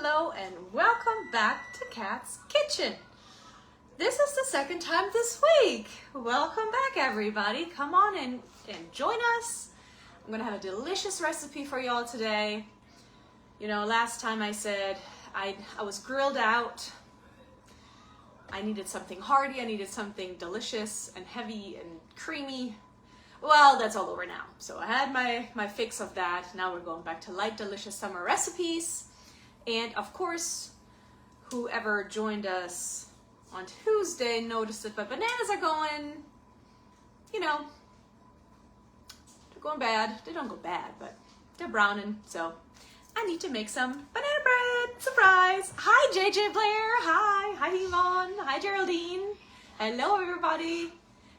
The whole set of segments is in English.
hello, and welcome back to Kat's Kitchen. This is the second time this week. Welcome back, everybody. Come on and join us. I'm gonna have a delicious recipe for y'all today. You know, last time I said I was grilled out. I needed something hearty, I needed something delicious and heavy and creamy. Well, that's all over now. So I had my fix of that. Now we're going back to light, delicious summer recipes. And of course, whoever joined us on Tuesday noticed that my bananas are going, you know, they're going bad. They don't go bad, but they're browning. So I need to make some banana bread. Surprise! Hi, JJ Blair. Hi, Yvonne. Hi, Geraldine. Hello, everybody.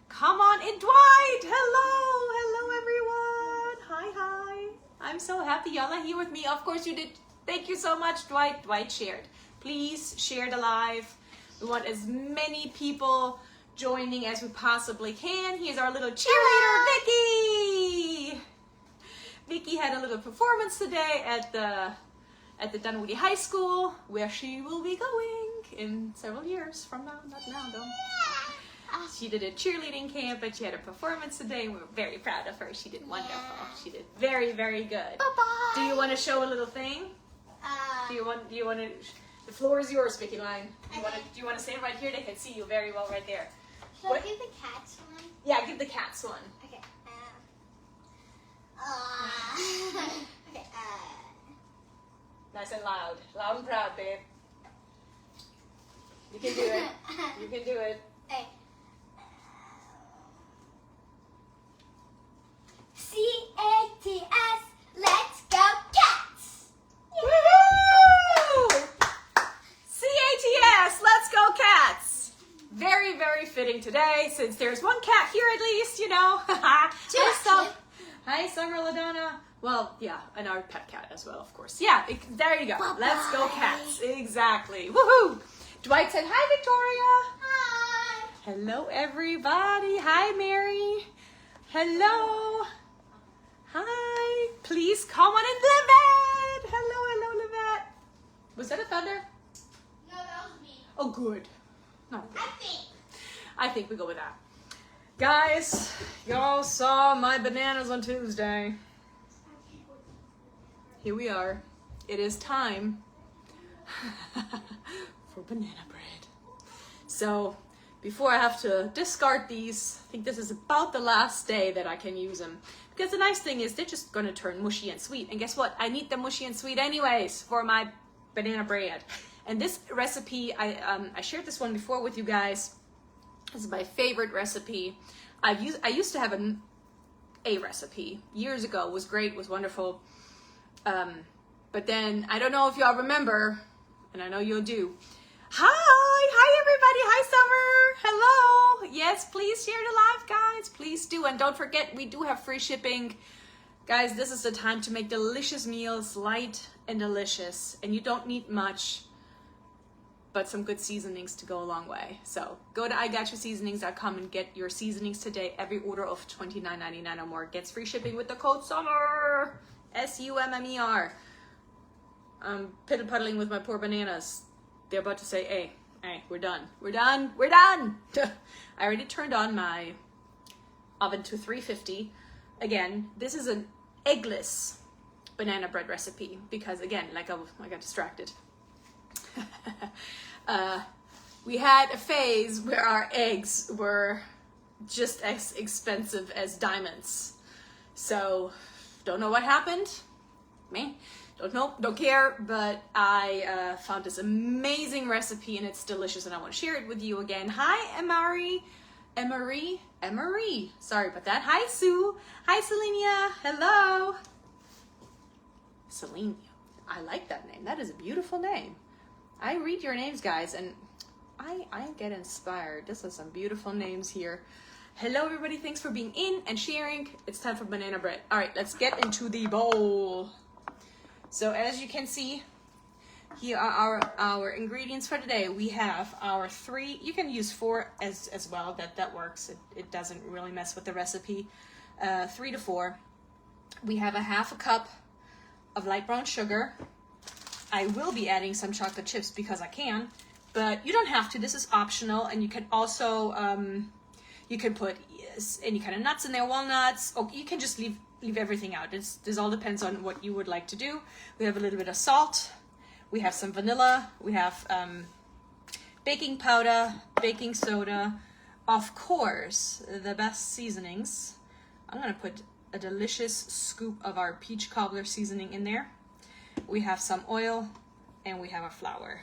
Come on in, Dwight. Hello, everyone. Hi. I'm so happy y'all are here with me. Of course you did. Thank you so much, Dwight. Dwight shared. Please share the live. We want as many people joining as we possibly can. Here's our little cheerleader, Vicky. Vicky had a little performance today at the Dunwoody High School, where she will be going in several years from now. Not now, though. She did a cheerleading camp, and she had a performance today. We were very proud of her. She did wonderful. She did very, very good. Bye-bye. Do you want to show a little thing? Do you want to? The floor is yours, Vicky Line. Do you want to stand right here? They can see you very well right there. Should I give the cats one? Yeah, give the cats one. Okay. Okay. Nice and loud and proud, babe. You can do it. You can do it. Okay. C-A-T-S, let's go cats! Woohoo! C-A-T-S, let's go cats! Very, very fitting today, since there's one cat here at least, you know. Hi, Summer LaDonna. Well, yeah, and our pet cat as well, of course. Yeah, there you go. Bye-bye. Let's go cats. Exactly. Woohoo! Dwight said, hi, Victoria. Hi! Hello, everybody. Hi, Mary. Hello. Hi. Please come on in, Livette. Hello, Livette. Was that a thunder? No, that was me. Oh, good. No. I I think we go with that. Guys, y'all saw my bananas on Tuesday. Here we are. It is time for banana bread. So, before I have to discard these, I think this is about the last day that I can use them. Because the nice thing is they're just going to turn mushy and sweet. And guess what? I need them mushy and sweet anyways for my banana bread. And this recipe, I shared this one before with you guys. This is my favorite recipe. I used to have a recipe years ago. It was great, was wonderful. But then, I don't know if y'all remember, and I know you'll do. Hi everybody. Hi, Summer. Hello. Yes, please share the live, guys. Please do. And don't forget, we do have free shipping. Guys, this is the time to make delicious meals, light and delicious. And you don't need much, but some good seasonings to go a long way. So go to IGotYouSeasonings.com and get your seasonings today. Every order of $29.99 or more gets free shipping with the code SUMMER. SUMMER. I'm piddle-puddling with my poor bananas. They're about to say, hey, we're done. I already turned on my oven to 350. Again, this is an eggless banana bread recipe because, again, like I got distracted. We had a phase where our eggs were just as expensive as diamonds. So, don't know what happened. Me. Don't know, don't care, but I found this amazing recipe and it's delicious and I want to share it with you again. Hi, Emery. Sorry about that. Hi, Sue. Hi, Selenia. Hello. Selenia. I like that name. That is a beautiful name. I read your names, guys, and I get inspired. This is some beautiful names here. Hello, everybody. Thanks for being in and sharing. It's time for banana bread. All right, let's get into the bowl. So as you can see, here are our ingredients for today. We have our 3, you can use 4 as well, that works. It doesn't really mess with the recipe. 3 to 4. We have a 1/2 cup of light brown sugar. I will be adding some chocolate chips because I can, but you don't have to. This is optional, and you can also you can put any kind of nuts in there, walnuts, or you can just leave everything out. This all depends on what you would like to do. We have a little bit of salt, we have some vanilla, we have baking powder, baking soda, of course, the best seasonings. I'm gonna put a delicious scoop of our peach cobbler seasoning in there. We have some oil and we have our flour.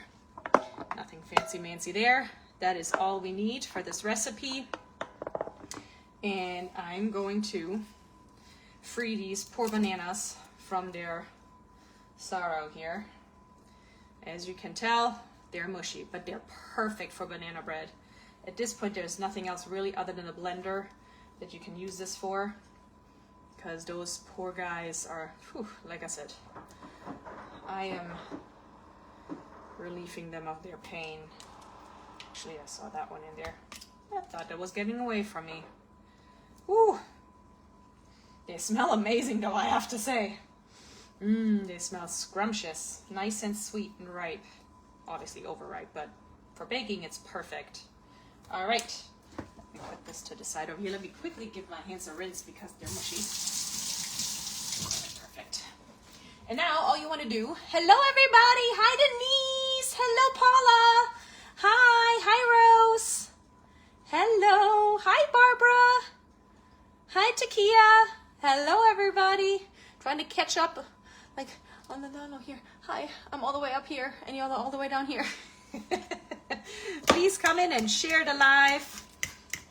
Nothing fancy-mancy there. That is all we need for this recipe. And I'm going to free these poor bananas from their sorrow here. As you can tell, they're mushy, but they're perfect for banana bread. At this point, there's nothing else really other than a blender that you can use this for, because those poor guys are, whew, like I said, I am relieving them of their pain. Actually, I saw that one in there. I thought that was getting away from me. Ooh, they smell amazing though, I have to say. They smell scrumptious, nice and sweet and ripe. Obviously overripe, but for baking it's perfect. All right, let me put this to the side over here. Let me quickly give my hands a rinse because they're mushy. Perfect. And now all you want to do, hello everybody, hi Denise, hello Paula, hi Rose, hello, hi Barbara, hi Takia, hello everybody. Trying to catch up, like on the no here. Hi, I'm all the way up here, and you're all the way down here. Please come in and share the live,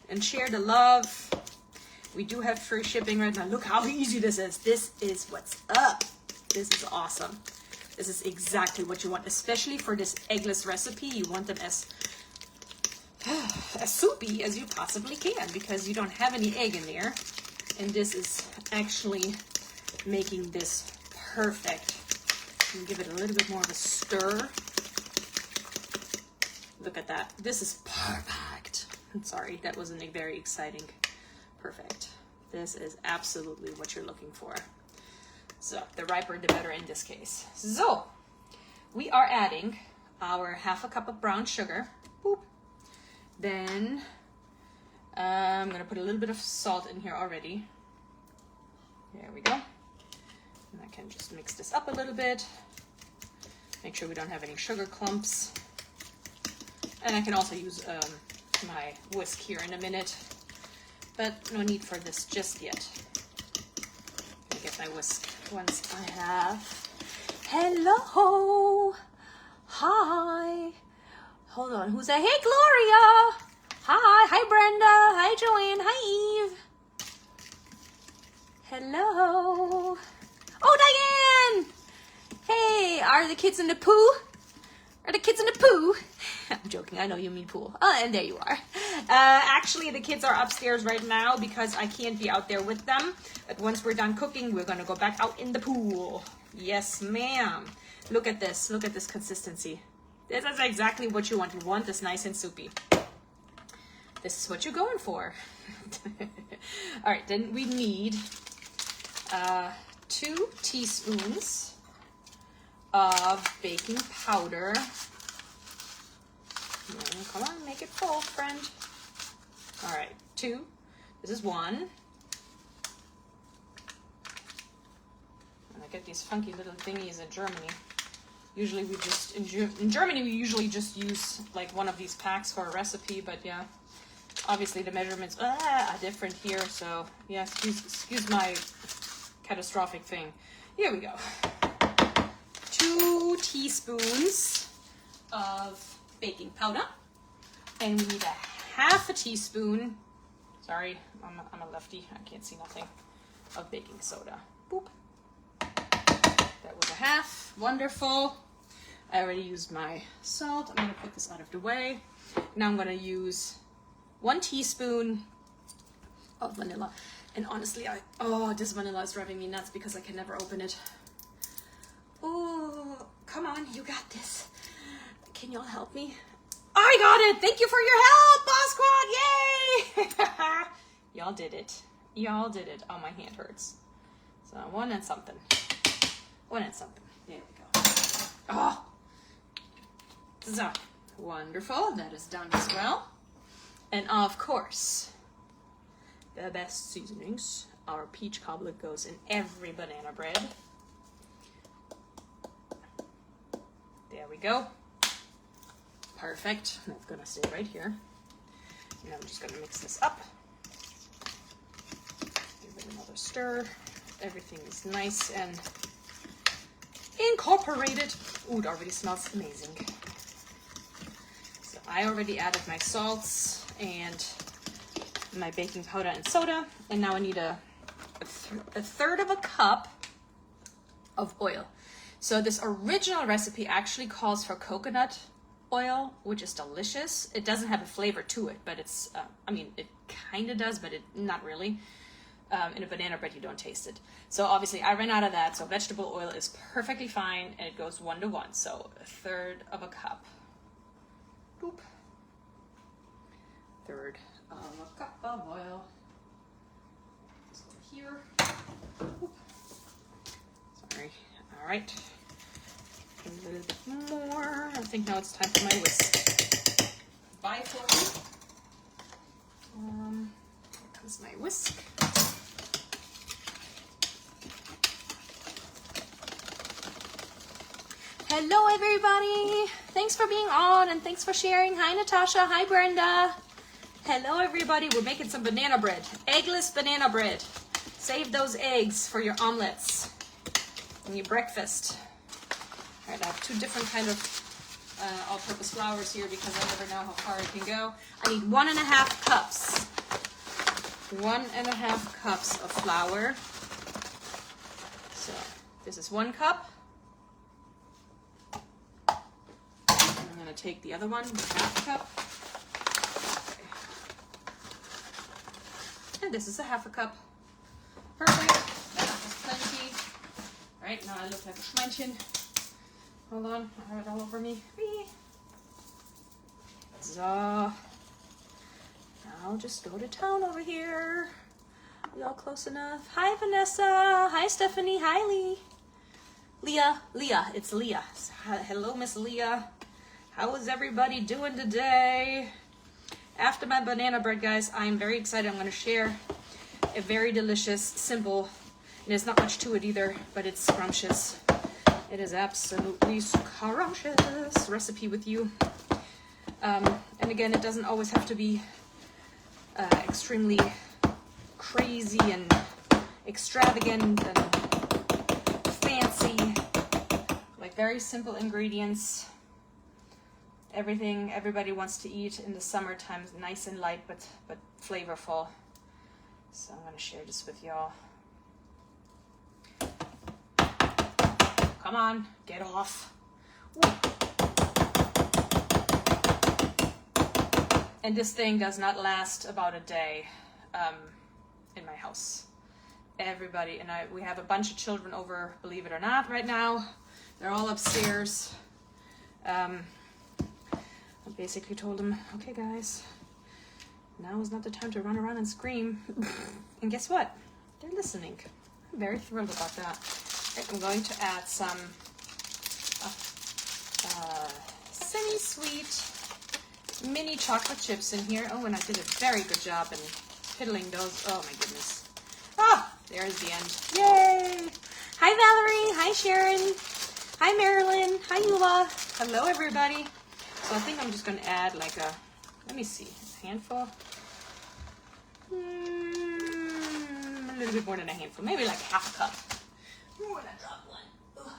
and share the love. We do have free shipping right now. Look how easy this is. This is what's up. This is awesome. This is exactly what you want, especially for this eggless recipe. You want them as soupy as you possibly can because you don't have any egg in there. And this is actually making this perfect. And give it a little bit more of a stir. Look at that. This is perfect. I'm sorry, that wasn't very exciting. Perfect. This is absolutely what you're looking for. So the riper the better in this case. So we are adding our ½ cup of brown sugar. Boop. Then I'm gonna put a little bit of salt in here already. There we go. And I can just mix this up a little bit. Make sure we don't have any sugar clumps. And I can also use my whisk here in a minute, but no need for this just yet. Let me get my whisk once I have. Hello, hi. Hold on, who's that? Hey, Gloria. Hi Brenda. Hi Joanne. Hi Eve. Hello. Oh, Diane. Hey, are the kids in the pool? Are the kids in the poo? I'm joking, I know you mean pool. Oh, and there you are. Actually, the kids are upstairs right now because I can't be out there with them. But once we're done cooking, we're gonna go back out in the pool. Yes, ma'am. Look at this consistency. This is exactly what you want. You want this nice and soupy. This is what you're going for. All right, then we need 2 teaspoons of baking powder. Come on, make it full, friend. All right, 2. This is 1. And I get these funky little thingies in Germany. Usually we just, in Germany we usually just use like one of these packs for a recipe, but yeah, obviously the measurements are different here, so yeah, excuse my catastrophic thing. Here we go. 2 teaspoons of baking powder, and we need a ½ teaspoon, sorry, I'm a lefty, I can't see nothing, of baking soda. Boop. That was a ½, wonderful. I already used my salt. I'm gonna put this out of the way. Now I'm gonna use 1 teaspoon of vanilla. And honestly, this vanilla is driving me nuts because I can never open it. Oh, come on, you got this. Can y'all help me? I got it! Thank you for your help, Boss Squad! Yay! Y'all did it. Y'all did it. Oh, my hand hurts. So 1 and something. 1 and something. There we go. Oh, So, wonderful. That is done as well. And of course, the best seasonings. Our peach cobbler goes in every banana bread. There we go. Perfect. That's gonna stay right here. And I'm just gonna mix this up. Give it another stir. Everything is nice and incorporated. Ooh, it already smells amazing. So I already added my salts and my baking powder and soda, and now I need a third of a cup of oil. So this original recipe actually calls for coconut oil, which is delicious. It doesn't have a flavor to it, but it's, I mean, it kind of does, but not really. In a banana bread, you don't taste it. So obviously I ran out of that, so vegetable oil is perfectly fine, and it goes 1 to 1. So a third of a cup. Boop. Third of a cup of oil. This over here. Boop. Sorry. All right. A little bit more. I think now it's time for my whisk. Bye for me. Here comes my whisk. Hello everybody! Thanks for being on and thanks for sharing. Hi Natasha, hi Brenda. Hello everybody, we're making some banana bread. Eggless banana bread. Save those eggs for your omelets and your breakfast. All right, I have 2 different kind of all-purpose flours here because I never know how far I can go. I need 1.5 cups. 1.5 cups of flour. So this is 1 cup. I'm going to take the other one, the 1/2 cup. Okay. And this is a 1/2 cup. Perfect. That is plenty. All right, now I look like a Schweinchen. Hold on, I have it all over me. So, now I'll just go to town over here. Are we all close enough? Hi, Vanessa. Hi, Stephanie. Hi, Lee. Leah, it's Leah. Hello, Miss Leah. How is everybody doing today? After my banana bread, guys, I'm very excited. I'm going to share a very delicious, simple, and there's not much to it either, but it's scrumptious. It is absolutely scrumptious recipe with you. And again, it doesn't always have to be extremely crazy and extravagant and fancy. Like very simple ingredients. Everything everybody wants to eat in the summertime, nice and light but flavorful. So I'm going to share this with y'all. Come on, get off. Ooh. And this thing does not last about a day in my house. Everybody, and we have a bunch of children over, believe it or not, right now. They're all upstairs. I basically told them, okay guys, now is not the time to run around and scream. And guess what? They're listening. I'm very thrilled about that. Right, I'm going to add some semi-sweet mini chocolate chips in here. Oh, and I did a very good job in fiddling those. Oh my goodness. Ah, there's the end. Yay! Hi Valerie. Hi Sharon. Hi Marilyn. Hi Eula. Hello everybody. So I think I'm just going to add like let me see, a handful. A little bit more than a handful, maybe like 1/2 cup. Ooh, and I dropped one. Ugh.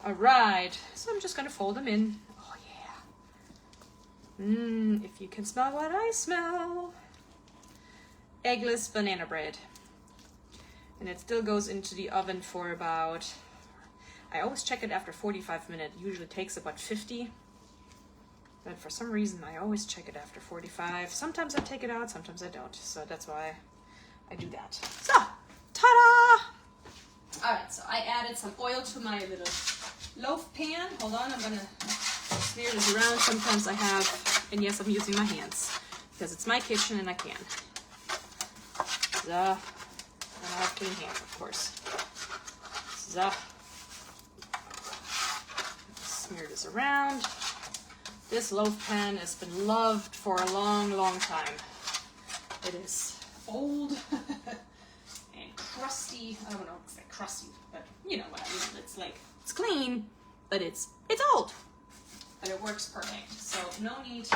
All right, so I'm just going to fold them in. Oh yeah. If you can smell what I smell. Eggless banana bread. And it still goes into the oven for about, I always check it after 45 minutes. It usually takes about 50. But for some reason, I always check it after 45. Sometimes I take it out, sometimes I don't. So that's why I do that. So, ta-da! All right, so I added some oil to my little loaf pan. Hold on, I'm gonna smear this around. Sometimes I have, and yes, I'm using my hands because it's my kitchen and I can. So, and I have clean hands, of course. So, smear this around. This loaf pan has been loved for a long, long time. It is old and crusty. I don't know if it's like crusty, but you know what I mean. It's like, it's clean, but it's old. But it works perfect. So no need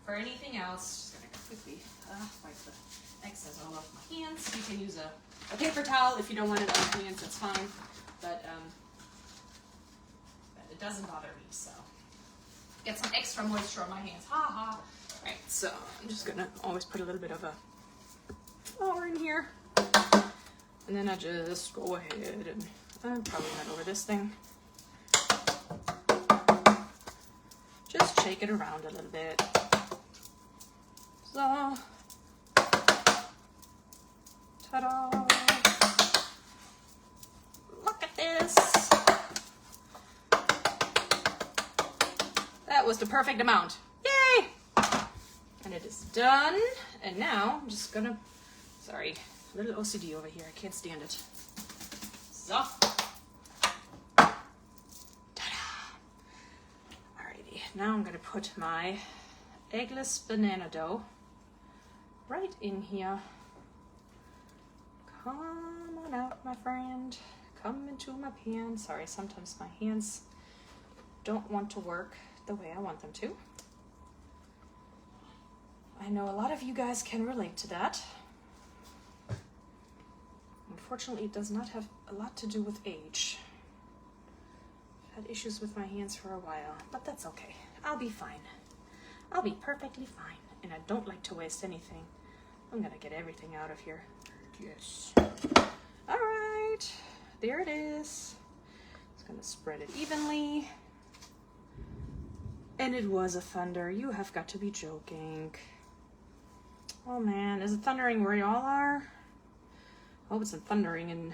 for anything else. Just gonna quickly wipe the excess all off my hands. You can use a paper towel if you don't want it on your hands, that's fine. But it doesn't bother me, so. Get some extra moisture on my hands, ha ha. Right, so I'm just gonna always put a little bit of a flour in here. And then I just go ahead and probably not over this thing. Just shake it around a little bit. So, ta-da! Look at this. That was the perfect amount. Yay! And it is done. And now I'm just gonna, sorry, a little OCD over here. I can't stand it. So. Now I'm going to put my eggless banana dough right in here. Come on out, my friend. Come into my pan. Sorry, sometimes my hands don't want to work the way I want them to. I know a lot of you guys can relate to that. Unfortunately, it does not have a lot to do with age. I've had issues with my hands for a while, but that's okay. I'll be fine. I'll be perfectly fine. And I don't like to waste anything. I'm gonna get everything out of here. Yes. All right, there it is. Just gonna spread it evenly. And it was a thunder. You have got to be joking. Oh man, is it thundering where y'all are? I hope it's not thundering in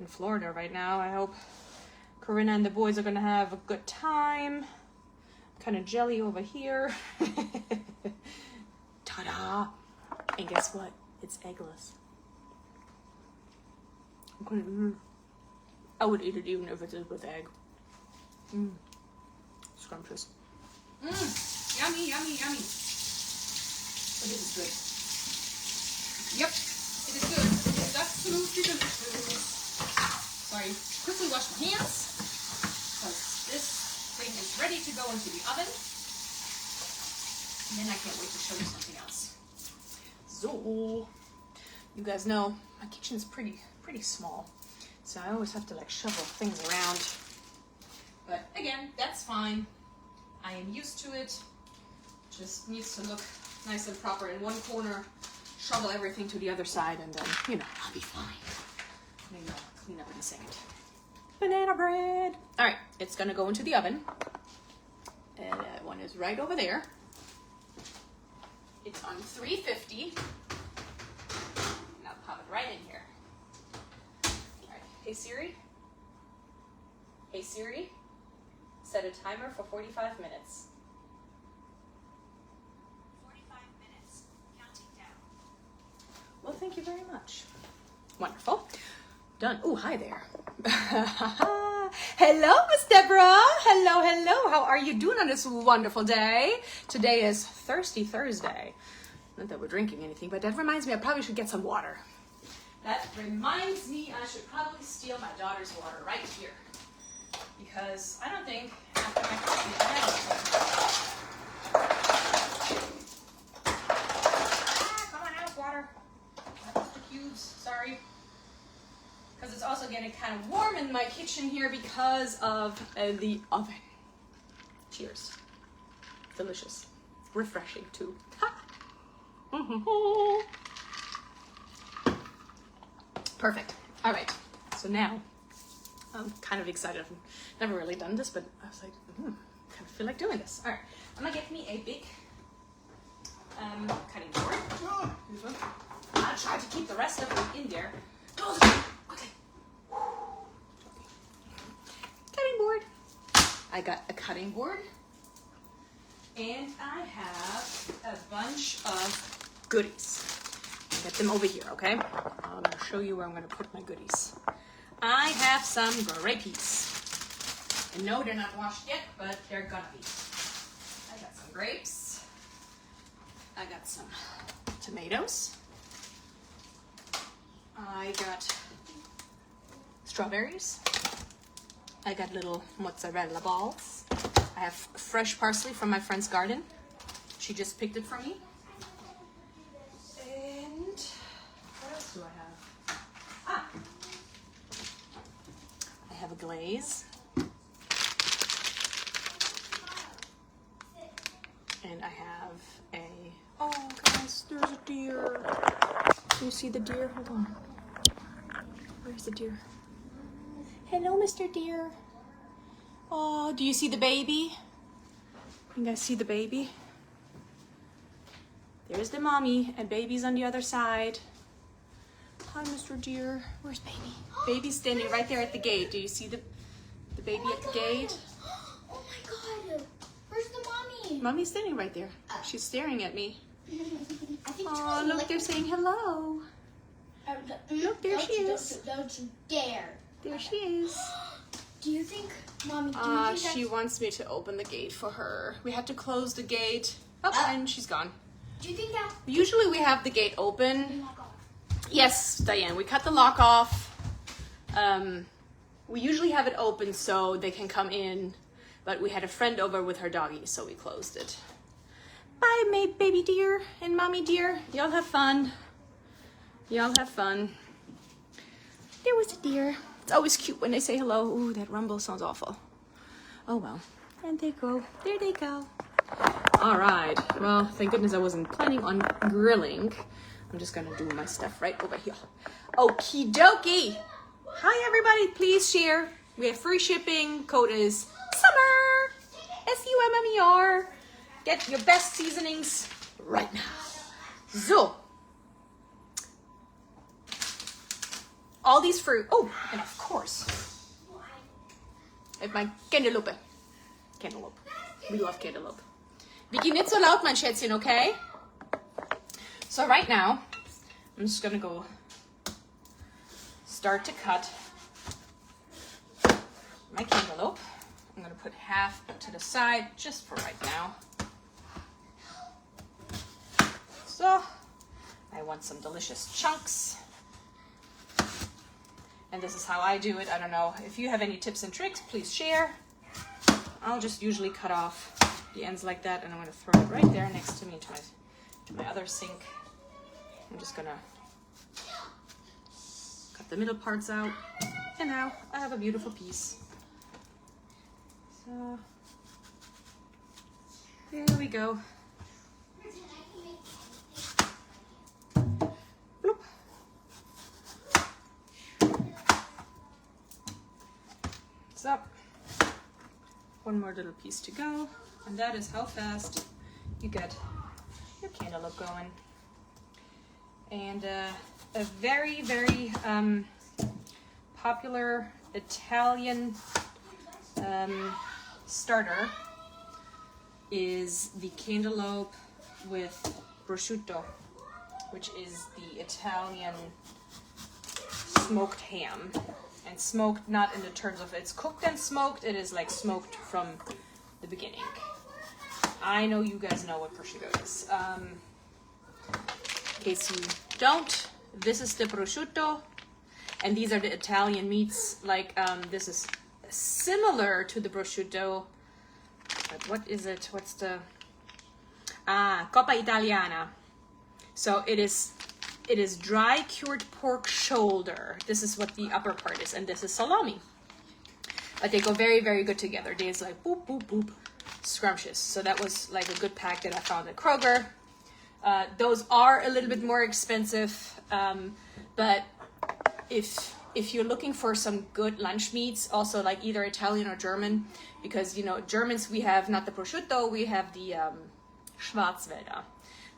Florida right now. I hope Corinna and the boys are gonna have a good time. Kind of jelly over here. Ta-da! And guess what? It's eggless. I would eat it even if it is with egg. Scrumptious. Yummy, yummy, yummy. But it is good. Yep, it is good. It is absolutely delicious. Sorry, quickly wash my hands. Because this thing is ready to go into the oven. And then I can't wait to show you something else. So, you guys know my kitchen is pretty small. So I always have to like shovel things around. But again, that's fine. I am used to it. Just needs to look nice and proper in one corner. Shovel everything to the other side and then, you know, I'll be fine. Maybe I'll clean up in a second. Banana bread. All right, it's gonna go into the oven. And that one is right over there. It's on 350. And I'll pop it right in here. All right, hey Siri. Hey Siri, set a timer for 45 minutes. 45 minutes, counting down. Well, thank you very much. Wonderful. Done. Oh, hi there. Hello, Miss Deborah. Hello, hello. How are you doing on this wonderful day? Today is Thirsty Thursday. Not that we're drinking anything, but that reminds me I probably should get some water. That reminds me I should probably steal my daughter's water right here. Because I don't think after my coffee I have come on out, water. Not the cubes, sorry. Because it's also getting kind of warm in my kitchen here because of the oven. Cheers. Delicious. Refreshing too. Perfect. All right. So now I'm kind of excited. I've never really done this, but I was like, kind of feel like doing this. All right. I'm gonna get me a big cutting board. I'll try to keep the rest of it in there. Okay. Cutting board. I got a cutting board. And I have a bunch of goodies. Get them over here, okay? I'm gonna show you where I'm gonna put my goodies. I have some grapes. And no, they're not washed yet, but they're gonna be. I got some grapes. I got some tomatoes. I got strawberries. I got little mozzarella balls. I have fresh parsley from my friend's garden. She just picked it for me. And what else do I have? Ah, I have a glaze. And I have a, oh guys, there's a deer. Do you see the deer? Hold on. Where's the deer? Hello, Mr. Deer. Oh, do you see the baby? You guys see the baby? There's the mommy and baby's on the other side. Hi, Mr. Deer. Where's baby? Baby's standing right there at the gate. Do you see the baby at the gate? Oh my god. Where's the mommy? Mommy's standing right there. She's staring at me. I think Oh, look, they're saying hello. Look, there she is. Don't you dare. There she is. Do you think, Mommy, do you think She that's... wants me to open the gate for her. We had to close the gate. Oh, and she's gone. Do you think that... Usually we have the gate open. Lock off. Yes, Diane, we cut the lock off. We usually have it open so they can come in, but we had a friend over with her doggy, so we closed it. Bye, baby deer and mommy deer. Y'all have fun. Y'all have fun. There was a deer. It's always cute when they say hello. Ooh, that rumble sounds awful. Oh well. And they go. There they go. All right. Well, thank goodness I wasn't planning on grilling. I'm just gonna do my stuff right over here. Okie dokie. Hi everybody. Please share. We have free shipping. Code is SUMMER. SUMMER. Get your best seasonings right now. So. All these fruit. Oh, and of course, I have my Cantaloupe. Cantaloupe. We love cantaloupe. Wir gehen nicht so laut, mein Schätzchen, okay? So right now, I'm just gonna go start to cut my cantaloupe. I'm gonna put half to the side just for right now. So, I want some delicious chunks. And this is how I do it. I don't know. If you have any tips and tricks, please share. I'll just usually cut off the ends like that, and I'm gonna throw it right there next to me to my other sink. I'm just gonna cut the middle parts out. And now I have a beautiful piece. So there we go. Bloop. So, one more little piece to go, and that is how fast you get your cantaloupe going. And a very, very popular Italian starter is the cantaloupe with prosciutto, which is the Italian smoked ham. And smoked not in the terms of it's cooked and smoked, it is like smoked from the beginning. I know you guys know what prosciutto is. In case you don't, this is the prosciutto, and these are the Italian meats. Like this is similar to the prosciutto, but what is it? What's the Coppa Italiana? So it is dry cured pork shoulder. This is what the upper part is, and this is salami. But they go very, very good together. They is like boop, boop, boop, scrumptious. So that was like a good pack that I found at Kroger. Those are a little bit more expensive, but if you're looking for some good lunch meats, also like either Italian or German, because you know Germans, we have not the prosciutto, we have the Schwarzwälder,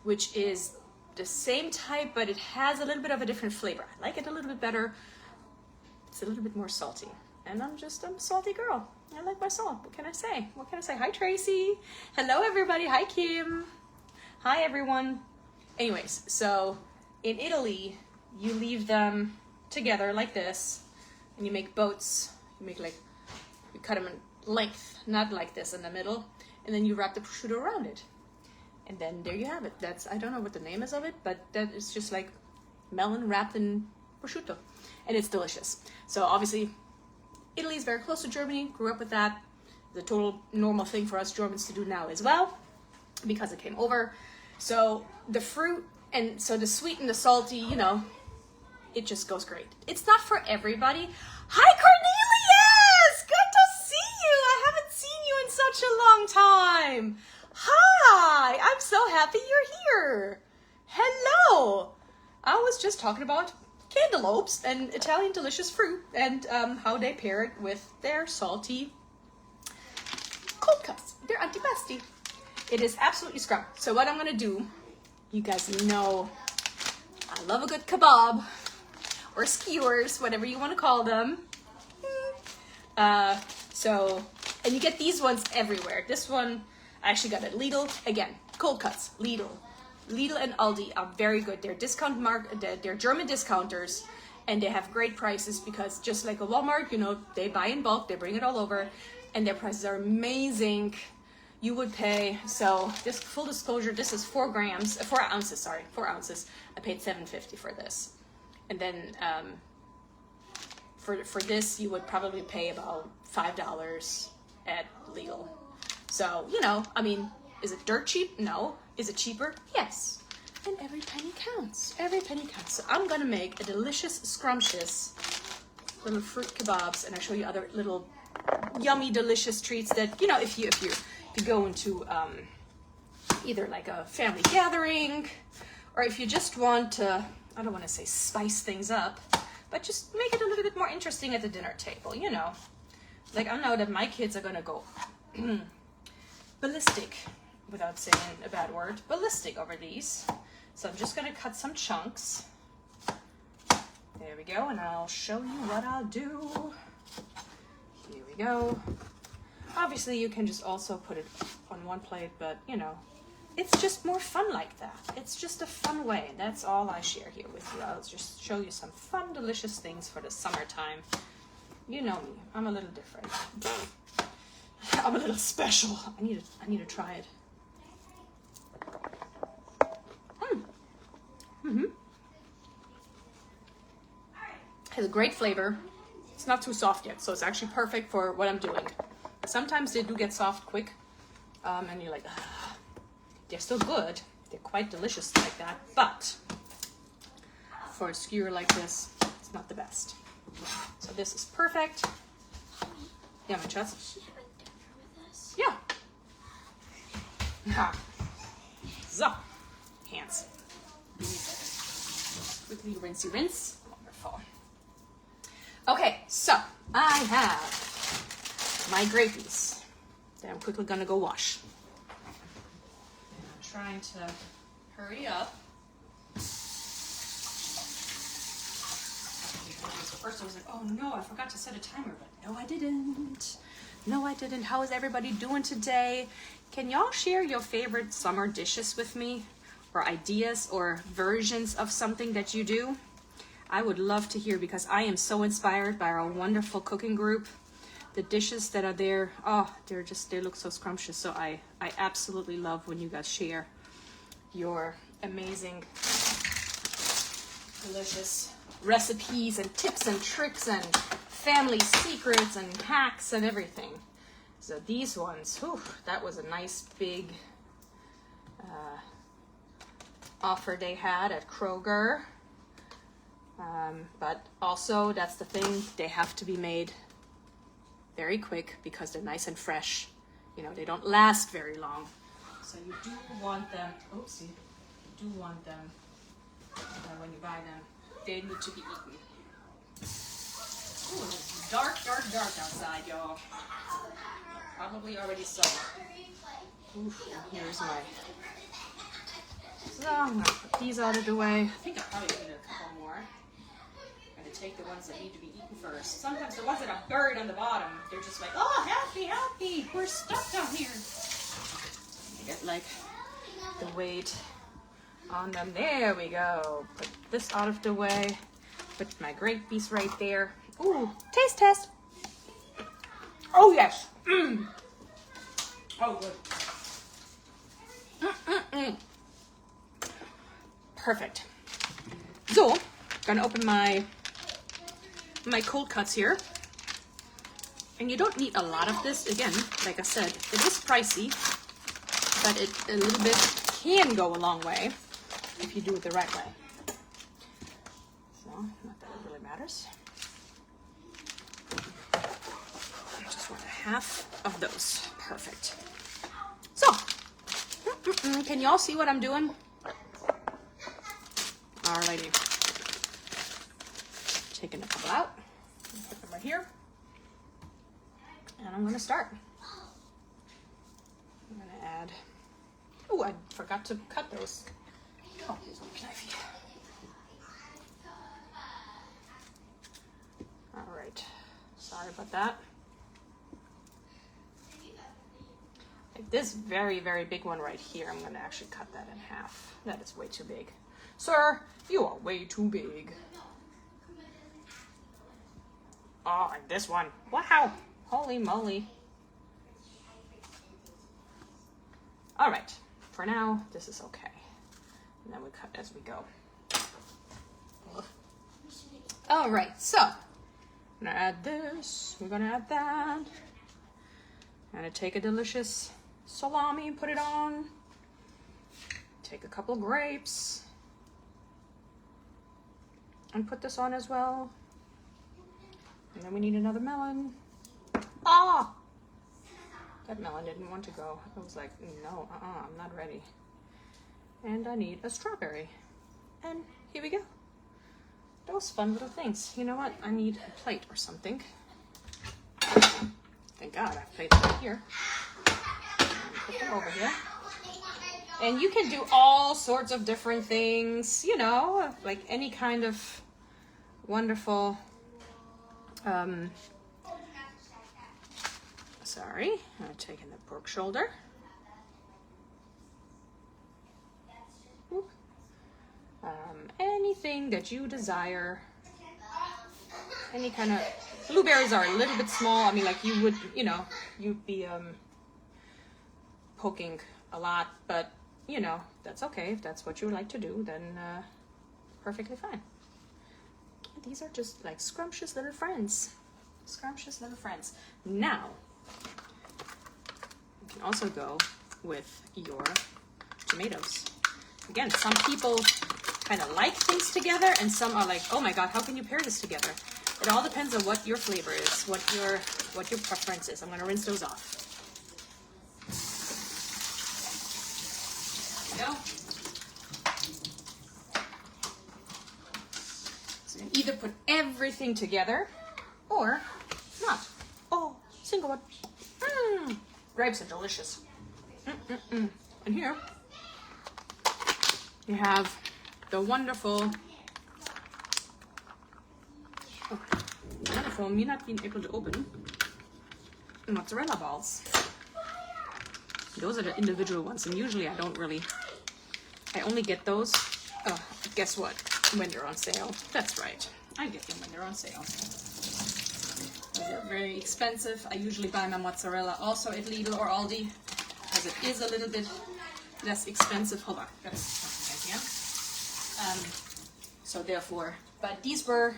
which is the same type, but it has a little bit of a different flavor. I like it a little bit better. It's a little bit more salty. And I'm a salty girl. I like my salt. What can I say? What can I say? Hi, Tracy. Hello, everybody. Hi, Kim. Hi, everyone. Anyways, so in Italy, you leave them together like this, and you make boats. You cut them length, not like this in the middle. And then you wrap the prosciutto around it. And then there you have it. That's, I don't know what the name is of it, but that is just like melon wrapped in prosciutto. And it's delicious. So obviously, Italy is very close to Germany. Grew up with that. The total normal thing for us Germans to do now as well, because it came over. So the fruit, and so the sweet and the salty, you know, it just goes great. It's not for everybody. Hi, Cornelius! Good to see you. I haven't seen you in such a long time. Hi, I'm so happy you're here. Hello. I was just talking about cantaloupes and Italian delicious fruit and how they pair it with their salty cold cuts. They're antipasti. It is absolutely scrum. So what I'm gonna do, you guys know I love a good kebab or skewers, whatever you want to call them. And you get these ones everywhere. This one I actually got at Lidl. Again, cold cuts. Lidl and Aldi are very good. They're they're German discounters, and they have great prices because just like a Walmart, you know, they buy in bulk, they bring it all over, and their prices are amazing. You would pay, so this full disclosure, this is 4 ounces. I paid $7.50 for this. And then for this, you would probably pay about $5 at Lidl. So, you know, I mean, is it dirt cheap? No. Is it cheaper? Yes. And every penny counts. Every penny counts. So I'm gonna make a delicious, scrumptious little fruit kebabs, and I'll show you other little yummy, delicious treats that, you know, if you go into either like a family gathering, or if you just want to, I don't want to say spice things up, but just make it a little bit more interesting at the dinner table, you know. Like, I know that my kids are gonna go ballistic, without saying a bad word, ballistic over these. So I'm just gonna cut some chunks. There we go, and I'll show you what I'll do. Here we go. Obviously, you can just also put it on one plate, but, you know, it's just more fun like that. It's just a fun way. That's all I share here with you. I'll just show you some fun, delicious things for the summertime. You know me. I'm a little different. I'm a little special. I need to try it. Has a great flavor. It's not too soft yet, so it's actually perfect for what I'm doing. Sometimes they do get soft quick, and you're like, ah. They're still good. They're quite delicious like that, but for a skewer like this, it's not the best. So this is perfect. Yeah, my chest. Yeah. So, hands. Quickly rinse. Wonderful. Okay, so I have my gravies that I'm quickly gonna go wash. And I'm trying to hurry up. First I was like, oh no, I forgot to set a timer, but no I didn't. No I didn't. How is everybody doing today? Can y'all share your favorite summer dishes with me? Or ideas or versions of something that you do? I would love to hear, because I am so inspired by our wonderful cooking group. The dishes that are there, oh, they look so scrumptious. So I absolutely love when you guys share your amazing, delicious recipes and tips and tricks and family secrets and hacks and everything. So these ones, whew, that was a nice big offer they had at Kroger. But also, that's the thing, they have to be made very quick because they're nice and fresh. You know, they don't last very long. So you do want them, oopsie, you do want them, when you buy them, they need to be eaten. Ooh, it's dark outside, y'all. Probably already saw. Oof, here's my... So I'm gonna put these out of the way. I think I probably need a couple more. I'm gonna take the ones that need to be eaten first. Sometimes the ones that are buried on the bottom, they're just like, oh, help me, we're stuck down here. I get like the weight on them. There we go. Put this out of the way. Put my grape piece right there. Ooh, taste test. Oh yes. Perfect. So, gonna open my cold cuts here. And you don't need a lot of this. Again, like I said, it is pricey, but it a little bit can go a long way if you do it the right way. So, not that it really matters. I just want a half of those. Perfect. So, can you all see what I'm doing? Alrighty. Taking a couple out. Put them right here. And I'm going to start. I'm going to add... Oh, I forgot to cut those. Oh, here's my knife. All right. Sorry about that. Like this very, very big one right here, I'm going to actually cut that in half. That is way too big. Sir, you are way too big. Oh, and this one. Wow. Holy moly. All right. For now, this is okay. And then we cut as we go. All right. So, I'm going to add this. We're going to add that. I'm going to take a delicious salami and put it on. Take a couple grapes. And put this on as well. And then we need another melon. Ah! That melon didn't want to go. I was like, no, I'm not ready. And I need a strawberry. And here we go. Those fun little things. You know what? I need a plate or something. Thank God I have plates right here. Put them over here. And you can do all sorts of different things, you know, like any kind of wonderful, sorry, I'm taking the pork shoulder. Anything that you desire. Any kind of, blueberries are a little bit small. I mean, like you would, you know, you'd be poking a lot, but you know, that's okay. If that's what you would like to do, then perfectly fine. These are just like scrumptious little friends. Scrumptious little friends. Now, you can also go with your tomatoes. Again, some people kind of like things together, and some are like, oh my God, how can you pair this together? It all depends on what your flavor is, what your preference is. I'm gonna rinse those off. There we go. So you can either put everything together or not. Oh, single one. Grapes are delicious. And here you have the wonderful, me not being able to open, mozzarella balls. Those are the individual ones, and usually I only get those, guess what, when they're on sale. That's right, I get them when they're on sale. They're very expensive. I usually buy my mozzarella also at Lidl or Aldi, because it is a little bit less expensive. Hold on, got something again. So therefore, but these were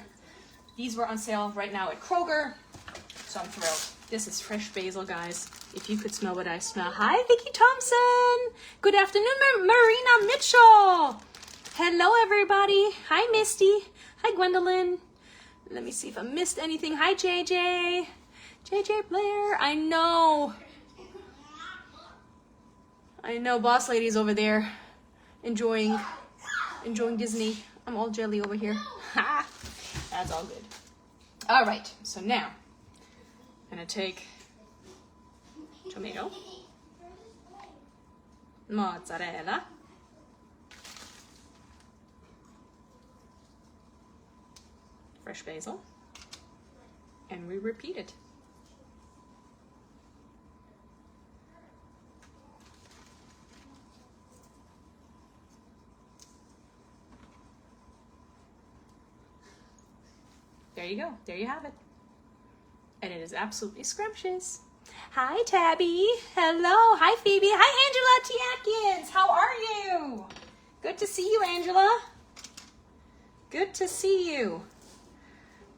on sale right now at Kroger, so I'm thrilled. This is fresh basil, guys. If you could smell what I smell. Hi, Vicki Thompson. Good afternoon, Marina Mitchell. Hello, everybody. Hi, Misty. Hi, Gwendolyn. Let me see if I missed anything. Hi, JJ. JJ Blair. I know, boss lady's over there enjoying Disney. I'm all jelly over here. Ha! That's all good. All right, so now I'm gonna take tomato, mozzarella, fresh basil, and we repeat it. There you go. There you have it. And it is absolutely scrumptious. Hi, Tabby. Hello. Hi, Phoebe. Hi, Angela T. Atkins. How are you? Good to see you, Angela. Good to see you.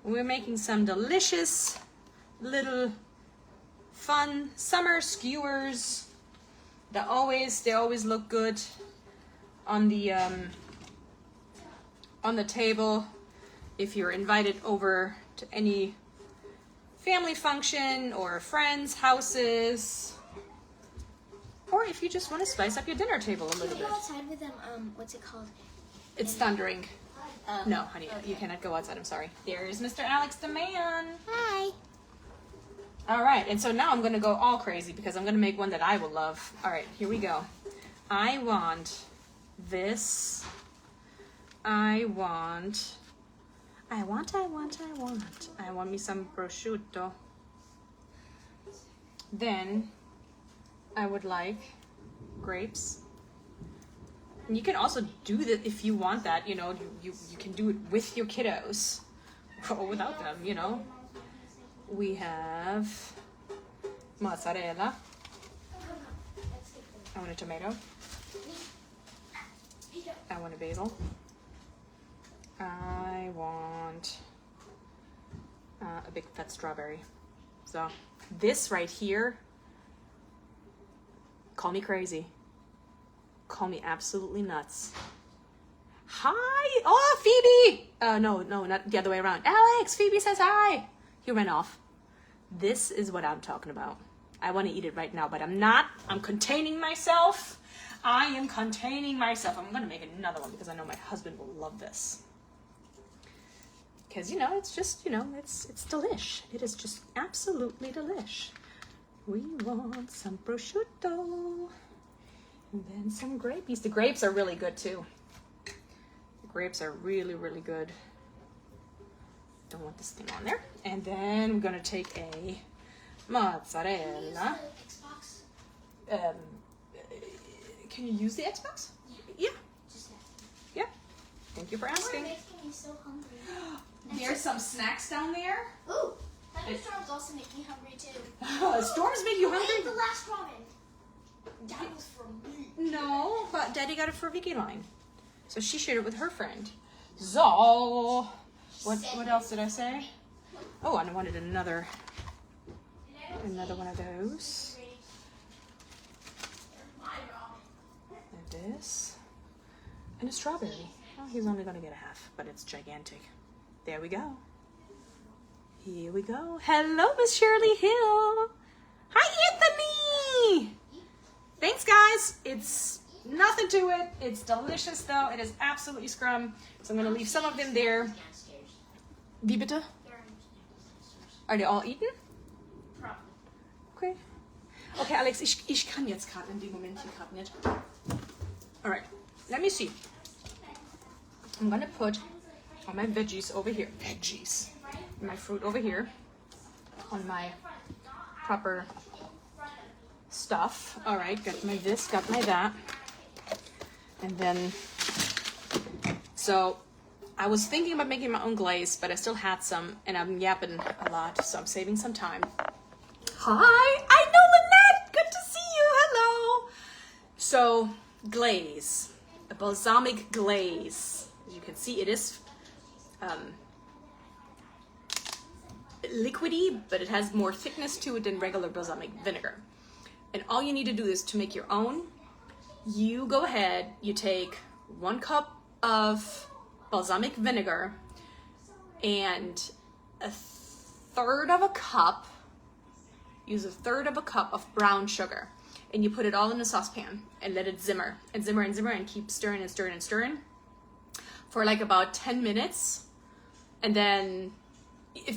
We're making some delicious little fun summer skewers. They always look good on the table if you're invited over to any family function or friends' houses, or if you just want to spice up your dinner table a little Can we bit. go outside with what's it called? It's thundering. No, honey, you cannot go outside. I'm sorry. There's Mr. Alex the man. Hi. All right, and so now I'm going to go all crazy because I'm going to make one that I will love. All right, here we go. I want this. I want me some prosciutto. Then I would like grapes. And you can also do that if you want that, you know, you can do it with your kiddos or without them, you know. We have mozzarella. I want a tomato. I want a basil. I want a big fat strawberry. So this right here, call me crazy. Call me absolutely nuts. Hi! Oh, Phoebe! No, not the other way around. Alex! Phoebe says hi! He ran off. This is what I'm talking about. I want to eat it right now, but I'm not. I'm containing myself. I am containing myself. I'm going to make another one because I know my husband will love this. Because, you know, it's just, you know, it's delish. It is just absolutely delish. We want some prosciutto. And then some grapes. The grapes are really good too. The grapes are really, really good. Don't want this thing on there. And then we're gonna take a mozzarella. Can you use the Xbox? Yeah. Yeah. Thank you for asking. You're making me so hungry. There's some snacks down there. Ooh, thunderstorms also make me hungry too. Storms make you Who ate hungry? the last ramen? That was for me. No, but Daddy got it for Vicky Line. So she shared it with her friend. So, what else did I say? Oh, and I wanted another one of those. And this. And a strawberry. Oh, he's only gonna get a half, but it's gigantic. There we go. Here we go. Hello, Miss Shirley Hill. Hi, Anthony. Thanks, guys. It's nothing to it. It's delicious, though. It is absolutely scrum. So I'm going to leave some of them there. Wie bitte? Are they all eaten? Okay. Okay, Alex, ich kann jetzt gerade in dem Moment hier gerade nicht. All right. Let me see. I'm going to put all my veggies over here. Veggies. My fruit over here on my proper stuff. All right, got my this, got my that. And then, so I was thinking about making my own glaze, but I still had some, and I'm yapping a lot, so I'm saving some time. Hi, I know Lynette. Good to see you. Hello. So, glaze, a balsamic glaze. As you can see, it is liquidy, but it has more thickness to it than regular balsamic vinegar. And all you need to do is to make your own. You go ahead, you take 1 cup of balsamic vinegar and a third of a cup of brown sugar. And you put it all in a saucepan and let it simmer and simmer and simmer and keep stirring and stirring and stirring for like about 10 minutes. And then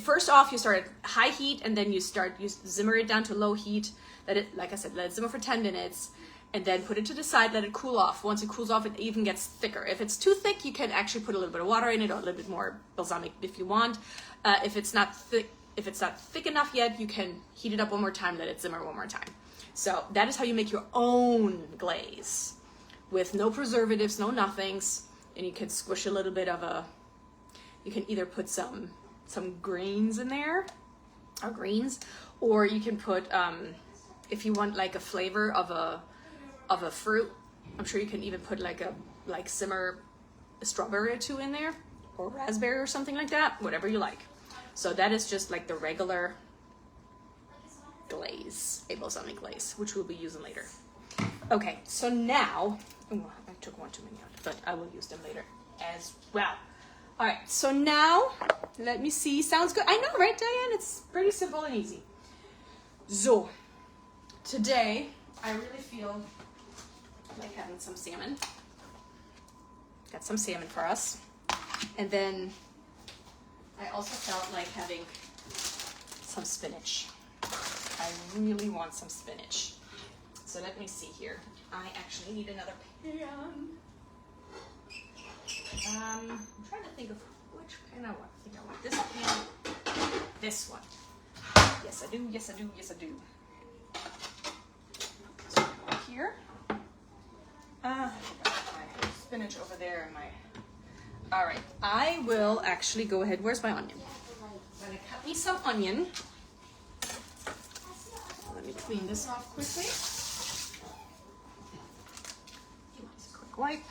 first off, you start at high heat and then you simmer it down to low heat. Let it, like I said, let it simmer for 10 minutes and then put it to the side, let it cool off. Once it cools off, it even gets thicker. If it's too thick, you can actually put a little bit of water in it or a little bit more balsamic if you want. If it's not thick enough yet, you can heat it up one more time, let it simmer one more time. So that is how you make your own glaze with no preservatives, no nothings. And you can squish a little bit of you can either put some greens in there, or you can put, if you want like a flavor of a fruit, I'm sure you can even put like like simmer a strawberry or two in there, or raspberry or something like that, whatever you like. So that is just like the regular glaze, a balsamic glaze, which we'll be using later. Okay, so now, oh, I took one too many out, but I will use them later as well. All right, so now, let me see, sounds good. I know, right, Diane? It's pretty simple and easy. So, today, I really feel like having some salmon. Got some salmon for us. And then, I also felt like having some spinach. I really want some spinach. So let me see here. I actually need another pan. I'm trying to think of which pan I want. I think I want this pan. This one. Yes, I do. Yes, I do. Yes, I do. So here. My spinach over there and my. All right. I will actually go ahead. Where's my onion? I'm gonna cut me some onion. Let me clean this off quickly. Quick wipe.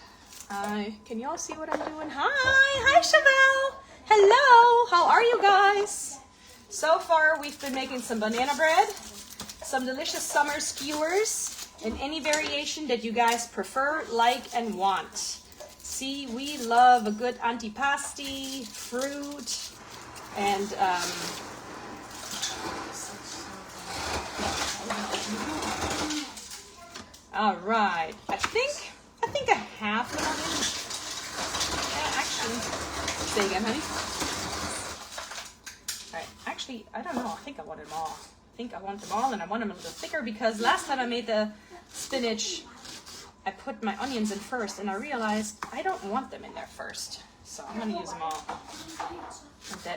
Can y'all see what I'm doing? Hi Chevelle. Hello, how are you guys? So far we've been making some banana bread, some delicious summer skewers, and any variation that you guys prefer, like, and want. See, we love a good antipasti, fruit, and all right, I think a half an onion. Yeah, actually, say again, honey. All right, actually, I don't know. I think I want them all. I think I want them all, and I want them a little thicker because last time I made the spinach, I put my onions in first, and I realized I don't want them in there first. So I'm gonna use them all.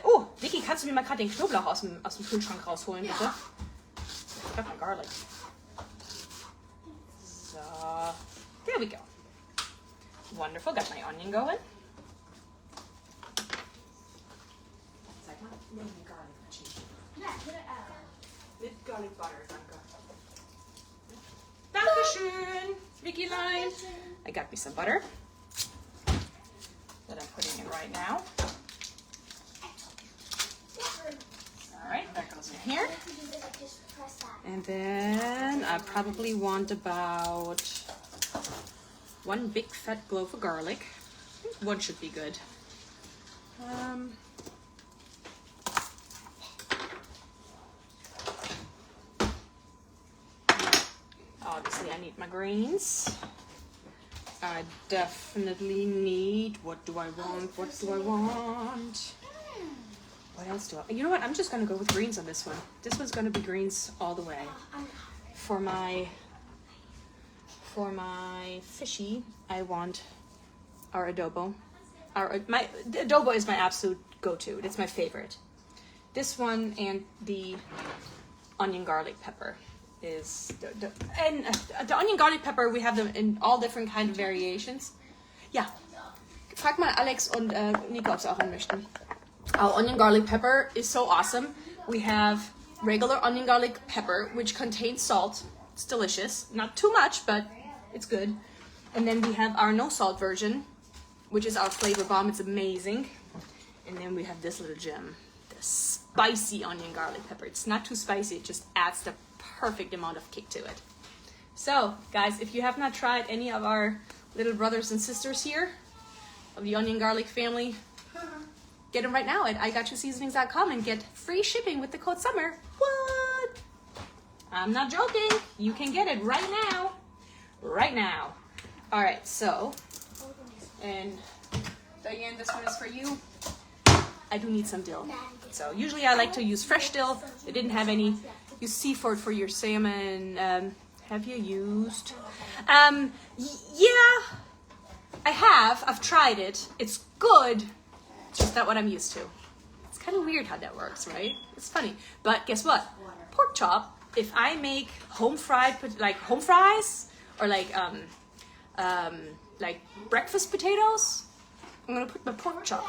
Oh, Vicky, kannst du mir mal gerade den Knoblauch aus dem Kühlschrank rausholen, bitte? I got my garlic. So, there we go. Wonderful, got my onion going. Mit garlic butter, danke. Dankeschön, Vicky-lein. I got me some butter that I'm putting in right now. All right, that goes in here. And then I probably want about one big fat clove of garlic. I think one should be good. Obviously I need my greens. I definitely need, what do I want? What do I want? What else do I, you know what? I'm just gonna go with greens on this one. This one's gonna be greens all the way. For my fishy, I want our adobo. The adobo is my absolute go-to. It's my favorite. This one and the onion garlic pepper is the onion garlic pepper. We have them in all different kind of variations. Ja, frag mal Alex und Nico, ob sie auch einen möchten. Our onion garlic pepper is so awesome. We have regular onion garlic pepper, which contains salt. It's delicious. Not too much, but it's good. And then we have our no salt version, which is our flavor bomb. It's amazing. And then we have this little gem, the spicy onion garlic pepper. It's not too spicy. It just adds the perfect amount of kick to it. So, guys, if you have not tried any of our little brothers and sisters here of the onion garlic family, get them right now at IGotYouSeasonings.com and get free shipping with the code SUMMER. What? I'm not joking. You can get it right now. Right now. All right, so, and Diane, this one is for you. I do need some dill. So usually I like to use fresh dill. They didn't have any. Use Seaford for your salmon. Have you used? Yeah, I have. I've tried it. It's good. It's just not what I'm used to. It's kind of weird how that works, right? It's funny. But guess what? Pork chop, if I make home fries, or like breakfast potatoes, I'm gonna put my pork chop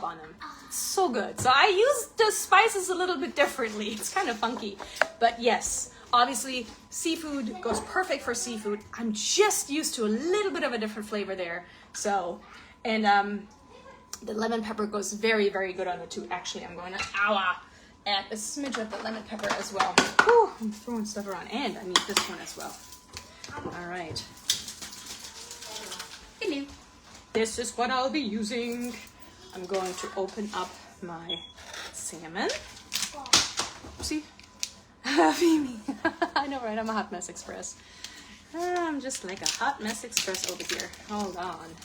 on them. It's so good. So I use the spices a little bit differently. It's kind of funky. But yes, Obviously, seafood goes perfect for seafood. I'm just used to a little bit of a different flavor there. So, and the lemon pepper goes very, very good on it too. Actually, I'm going to add a smidge of the lemon pepper as well. Whew, I'm throwing stuff around, and I need this one as well. All right. Hello. This is what I'll be using. I'm going to open up my salmon. See? Mimi. I know, right? I'm a hot mess express. I'm just like a hot mess express over here. Hold on.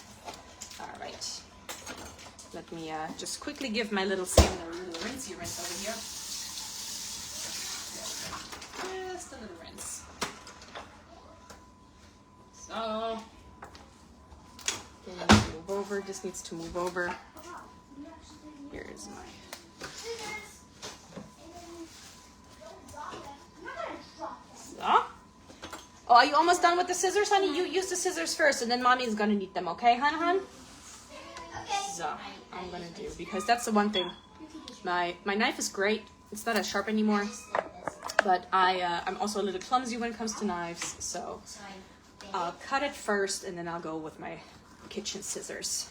All right. Let me just quickly give my little salmon a little rinsey rinse over here. Just a little rinse. So, move over. Just needs to move over. Here's my. So. Oh, are you almost done with the scissors, honey? You use the scissors first, and then mommy's gonna need them, okay, hun? So, I'm gonna do, because that's the one thing. My knife is great. It's not as sharp anymore, but I'm also a little clumsy when it comes to knives, so I'll cut it first, and then I'll go with my kitchen scissors.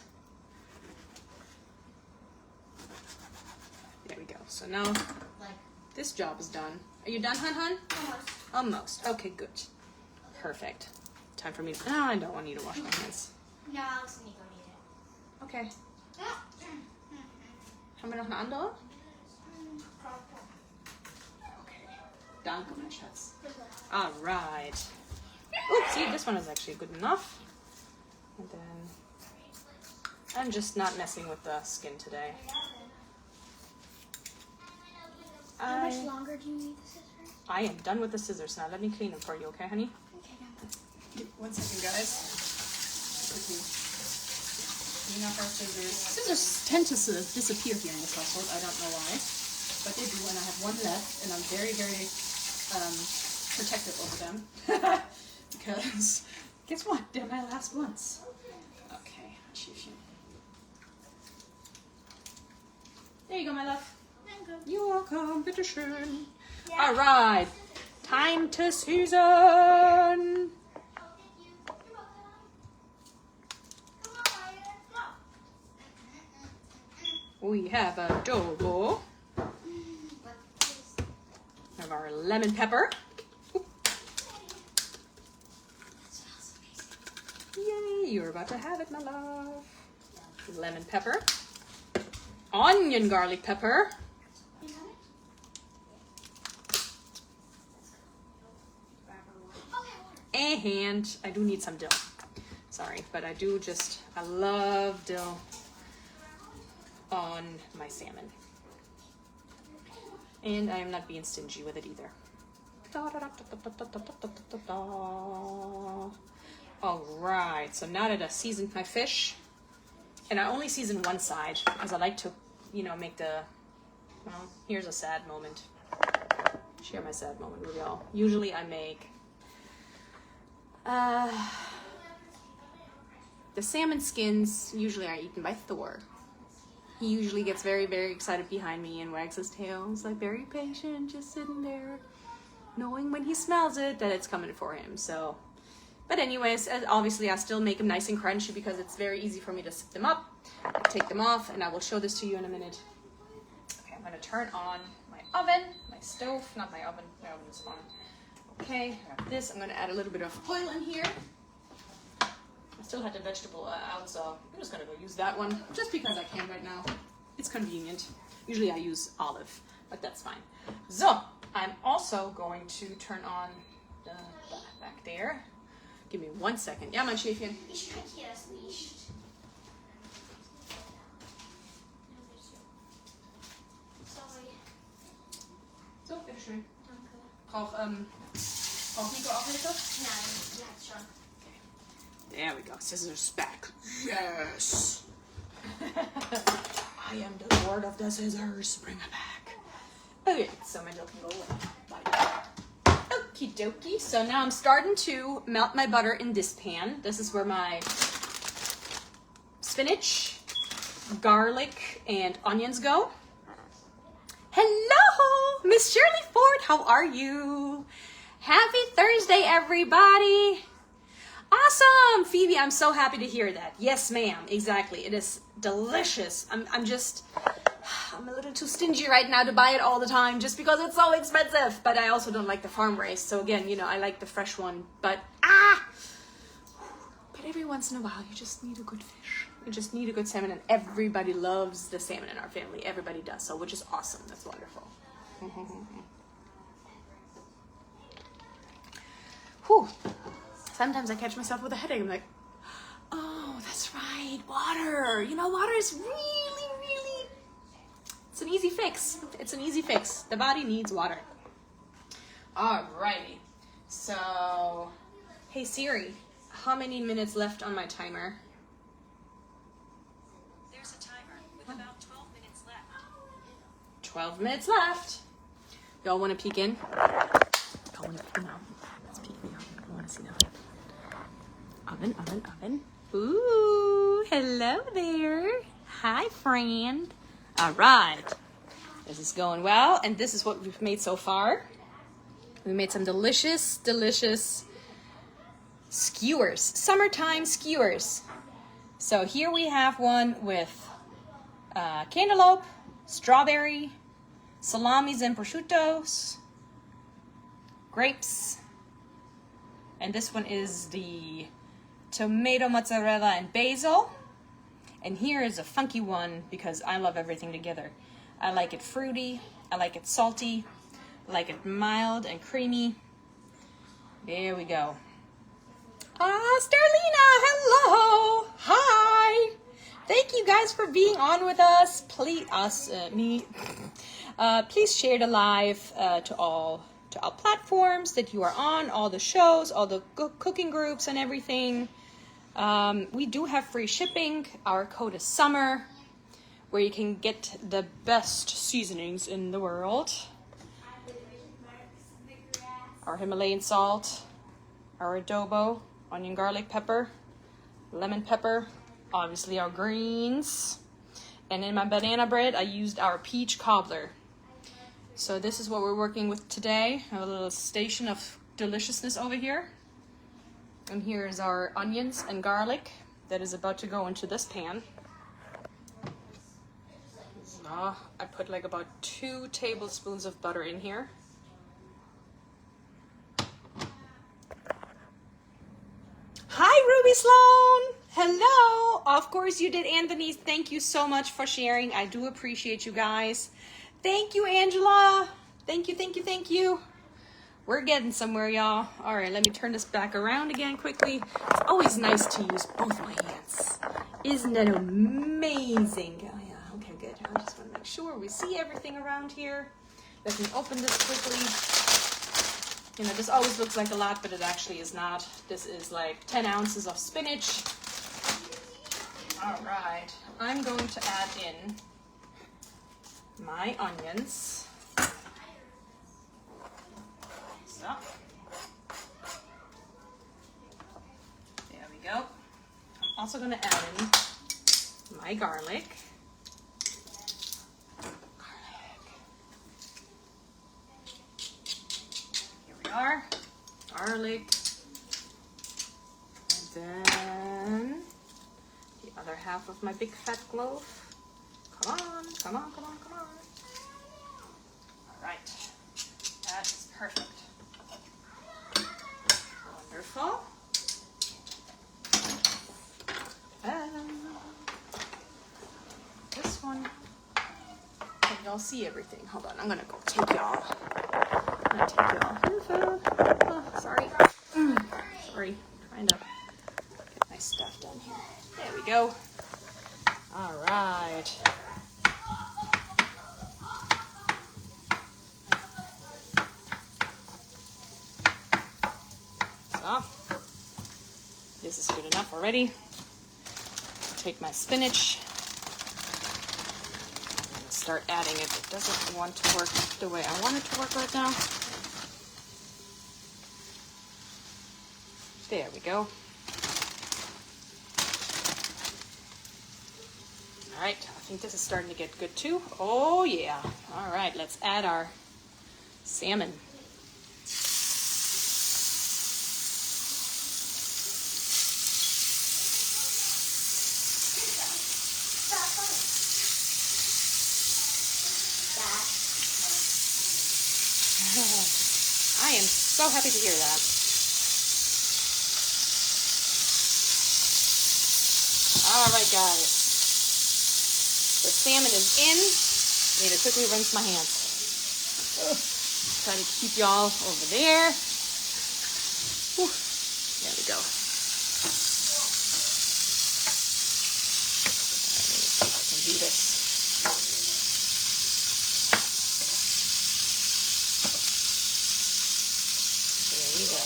There we go. So now this job is done. Are you done, hun? Almost. Okay, good. Perfect. Time for me. Oh, I don't want you to wash my hands. No, Alex and Nico need it. Okay. Haben wir noch eine andere? Okay. Danke, mein Schatz. All right. Oops, see, this one is actually good enough. And then I'm just not messing with the skin today. How much longer do you need the scissors? I am done with the scissors now. Let me clean them for you, okay, honey? Okay, now. 1 second, guys. Quickly clean up our scissors. Scissors tend to disappear here in this household. I don't know why, but they do, and I have one left, and I'm very, very protective over them because guess what? They're my last ones. Okay, there you go, my love. You're welcome. Bitteschön. Yeah. All right, time to season. We have adobo. We have our lemon pepper. Yay, you're about to have it, my love. Lemon pepper. Onion garlic pepper. And I do need some dill. Sorry, but I love dill on my salmon. And I am not being stingy with it either. All right, so now that I seasoned my fish, and I only season one side because I like to, make well, here's a sad moment. Share my sad moment with y'all. Usually I make the salmon skins usually are eaten by Thor. He usually gets very, very excited behind me and wags his tail. He's like very patient, just sitting there, knowing when he smells it that it's coming for him. So, but anyways, obviously I still make them nice and crunchy because it's very easy for me to sip them up, take them off, and I will show this to you in a minute. Okay, I'm gonna turn on my oven, my stove, not my oven is on. Okay, I have this. I'm gonna add a little bit of oil in here. I still had the vegetable out, so I'm just gonna go use that one just because I can right now. It's convenient. Usually I use olive, but that's fine. So I'm also going to turn on the back there. Give me 1 second. Ja, mein Schäfchen. Ich kapiere es nicht. Sorry. So, bitteschön. Danke. Braucht Nico auch Hilfe? Nein, sie hat's schon. There we go. Scissors back. Yes. I am the lord of the scissors. Bring it back. Okay, so my dough can go away. Okie dokie. So now I'm starting to melt my butter in this pan. This is where my spinach, garlic, and onions go. Hello, Miss Shirley Ford. How are you? Happy Thursday, everybody. Awesome, Phoebe, I'm so happy to hear that. Yes, ma'am, exactly. It is delicious. I'm a little too stingy right now to buy it all the time just because it's so expensive. But I also don't like the farm raised. So again, you know, I like the fresh one. But every once in a while, you just need a good fish. You just need a good salmon, and everybody loves the salmon in our family. Everybody does, so which is awesome. That's wonderful. Whew. Sometimes I catch myself with a headache. I'm like, oh, that's right, water. You know, water is really, it's an easy fix. It's an easy fix. The body needs water. Alrighty. So, hey Siri, how many minutes left on my timer? There's a timer with about 12 minutes left. 12 minutes left. Y'all want to peek in? Y'all want to peek in now? Let's peek in. I want to see that. Oven. Ooh, hello there. Hi, friend. All right. This is going well, and this is what we've made so far. We made some delicious skewers, summertime skewers. So here we have one with cantaloupe, strawberry, salamis and prosciuttos, grapes, and this one is the tomato, mozzarella, and basil. And here is a funky one because I love everything together. I like it fruity, I like it salty, I like it mild and creamy. There we go. Starlina, hello. Hi. Thank you guys for being on with us. Please, please share the live to all platforms that you are on, all the shows, all the cooking groups and everything. We do have free shipping. Our code is SUMMER, where you can get the best seasonings in the world. Our Himalayan salt, our adobo, onion, garlic, pepper, lemon pepper, obviously our greens. And in my banana bread, I used our peach cobbler. So this is what we're working with today. A little station of deliciousness over here. And here is our onions and garlic that is about to go into this pan. So I put like about 2 tablespoons of butter in here. Hi, Ruby Sloan. Hello. Of course you did, Anthony. Thank you so much for sharing. I do appreciate you guys. Thank you, Angela. Thank you. We're getting somewhere, y'all. All right, let me turn this back around again quickly. It's always nice to use both my hands. Isn't that amazing? Oh, yeah, okay, good. I just want to make sure we see everything around here. Let me open this quickly. You know, this always looks like a lot, but it actually is not. This is like 10 ounces of spinach. All right, I'm going to add in my onions. So, there we go. I'm also going to add in my garlic. Here we are. Garlic. And then the other half of my big fat clove. Come on. All right. That is perfect. Wonderful. This one. Can y'all see everything? Hold on. I'm going to go take y'all. Oh, sorry. Sorry. Trying to get my stuff done here. There we go. All right. So, this is good enough already. Take my spinach and start adding it. It doesn't want to work the way I want it to work right now. There we go. All right, I think this is starting to get good too. Oh yeah. All right, let's add our salmon. I am so happy to hear that. All right, guys. The salmon is in. I need to quickly rinse my hands. Try to keep y'all over there. Whew. There we go. All right, let me see if I can do this. There we go.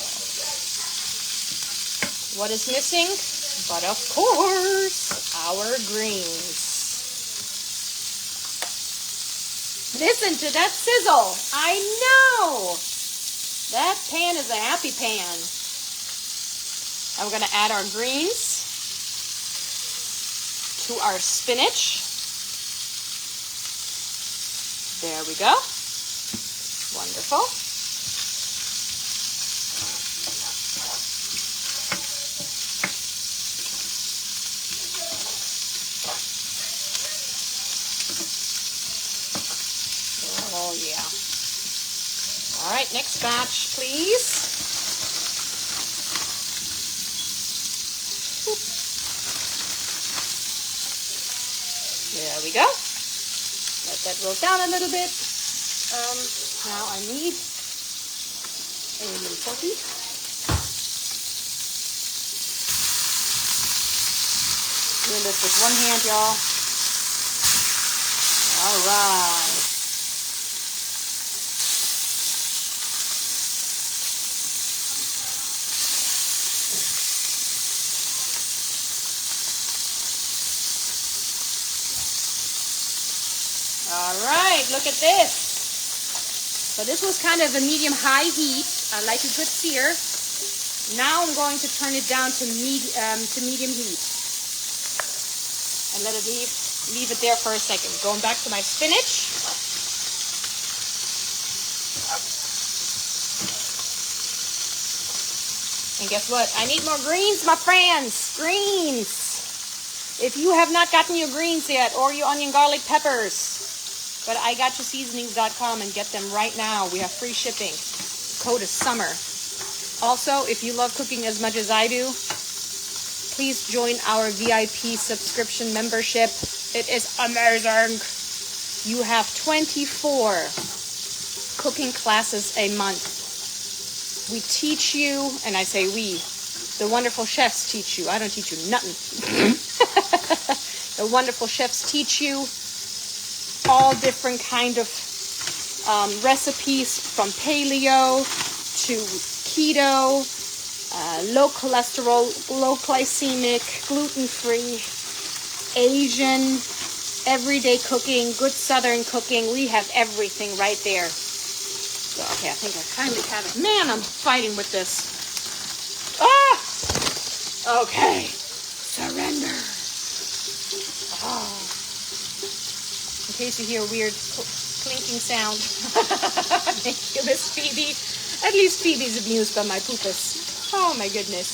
What is missing? But of course, our greens. Listen to that sizzle. I know. That pan is a happy pan. And we're going to add our greens to our spinach. There we go. Wonderful. Oh, yeah. All right, next batch, please. Oop. There we go. Let that roll down a little bit. Now I need a little forky. Doing this with one hand, y'all. All right. All right, look at this. So this was kind of a medium-high heat. I like a good sear. Now I'm going to turn it down to medium heat. And let it leave it there for a second. Going back to my spinach. And guess what? I need more greens, my friends. Greens. If you have not gotten your greens yet, or your onion, garlic, peppers, go to IGotYourSeasonings.com and get them right now. We have free shipping. Code is SUMMER. Also, if you love cooking as much as I do, please join our VIP subscription membership. It is amazing. You have 24 cooking classes a month. We teach you, and I say we, the wonderful chefs teach you. I don't teach you nothing. The wonderful chefs teach you all different kind of recipes, from paleo to keto, low cholesterol, low glycemic, gluten-free, Asian, everyday cooking, good Southern cooking. We have everything right there. So, okay, I think I finally have it. Man, I'm fighting with this. Ah! Okay. Surrender. Oh. In case you hear a weird clinking sound. Thank you, Miss Phoebe. At least Phoebe's amused by my poopus. Oh my goodness.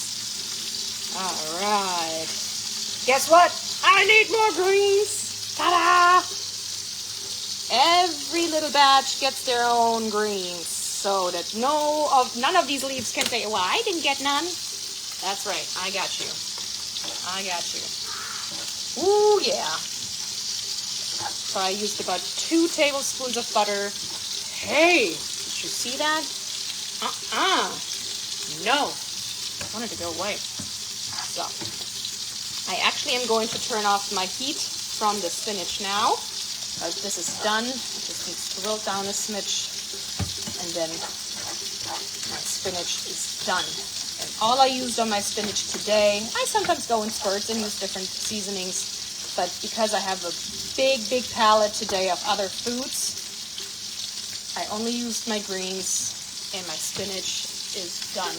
Alright. Guess what? I need more greens. Ta-da! Every little batch gets their own greens, so that none of these leaves can say, well, I didn't get none. That's right. I got you. I got you. Ooh, yeah. So I used about 2 tablespoons of butter. Hey, did you see that? No. I wanted to go away. So, I actually am going to turn off my heat from the spinach now. This is done. It just needs to wilt down a smidge. And then my spinach is done. And all I used on my spinach today, I sometimes go in spurts and use different seasonings. But because I have a big palette today of other foods, I only used my greens and my spinach is done.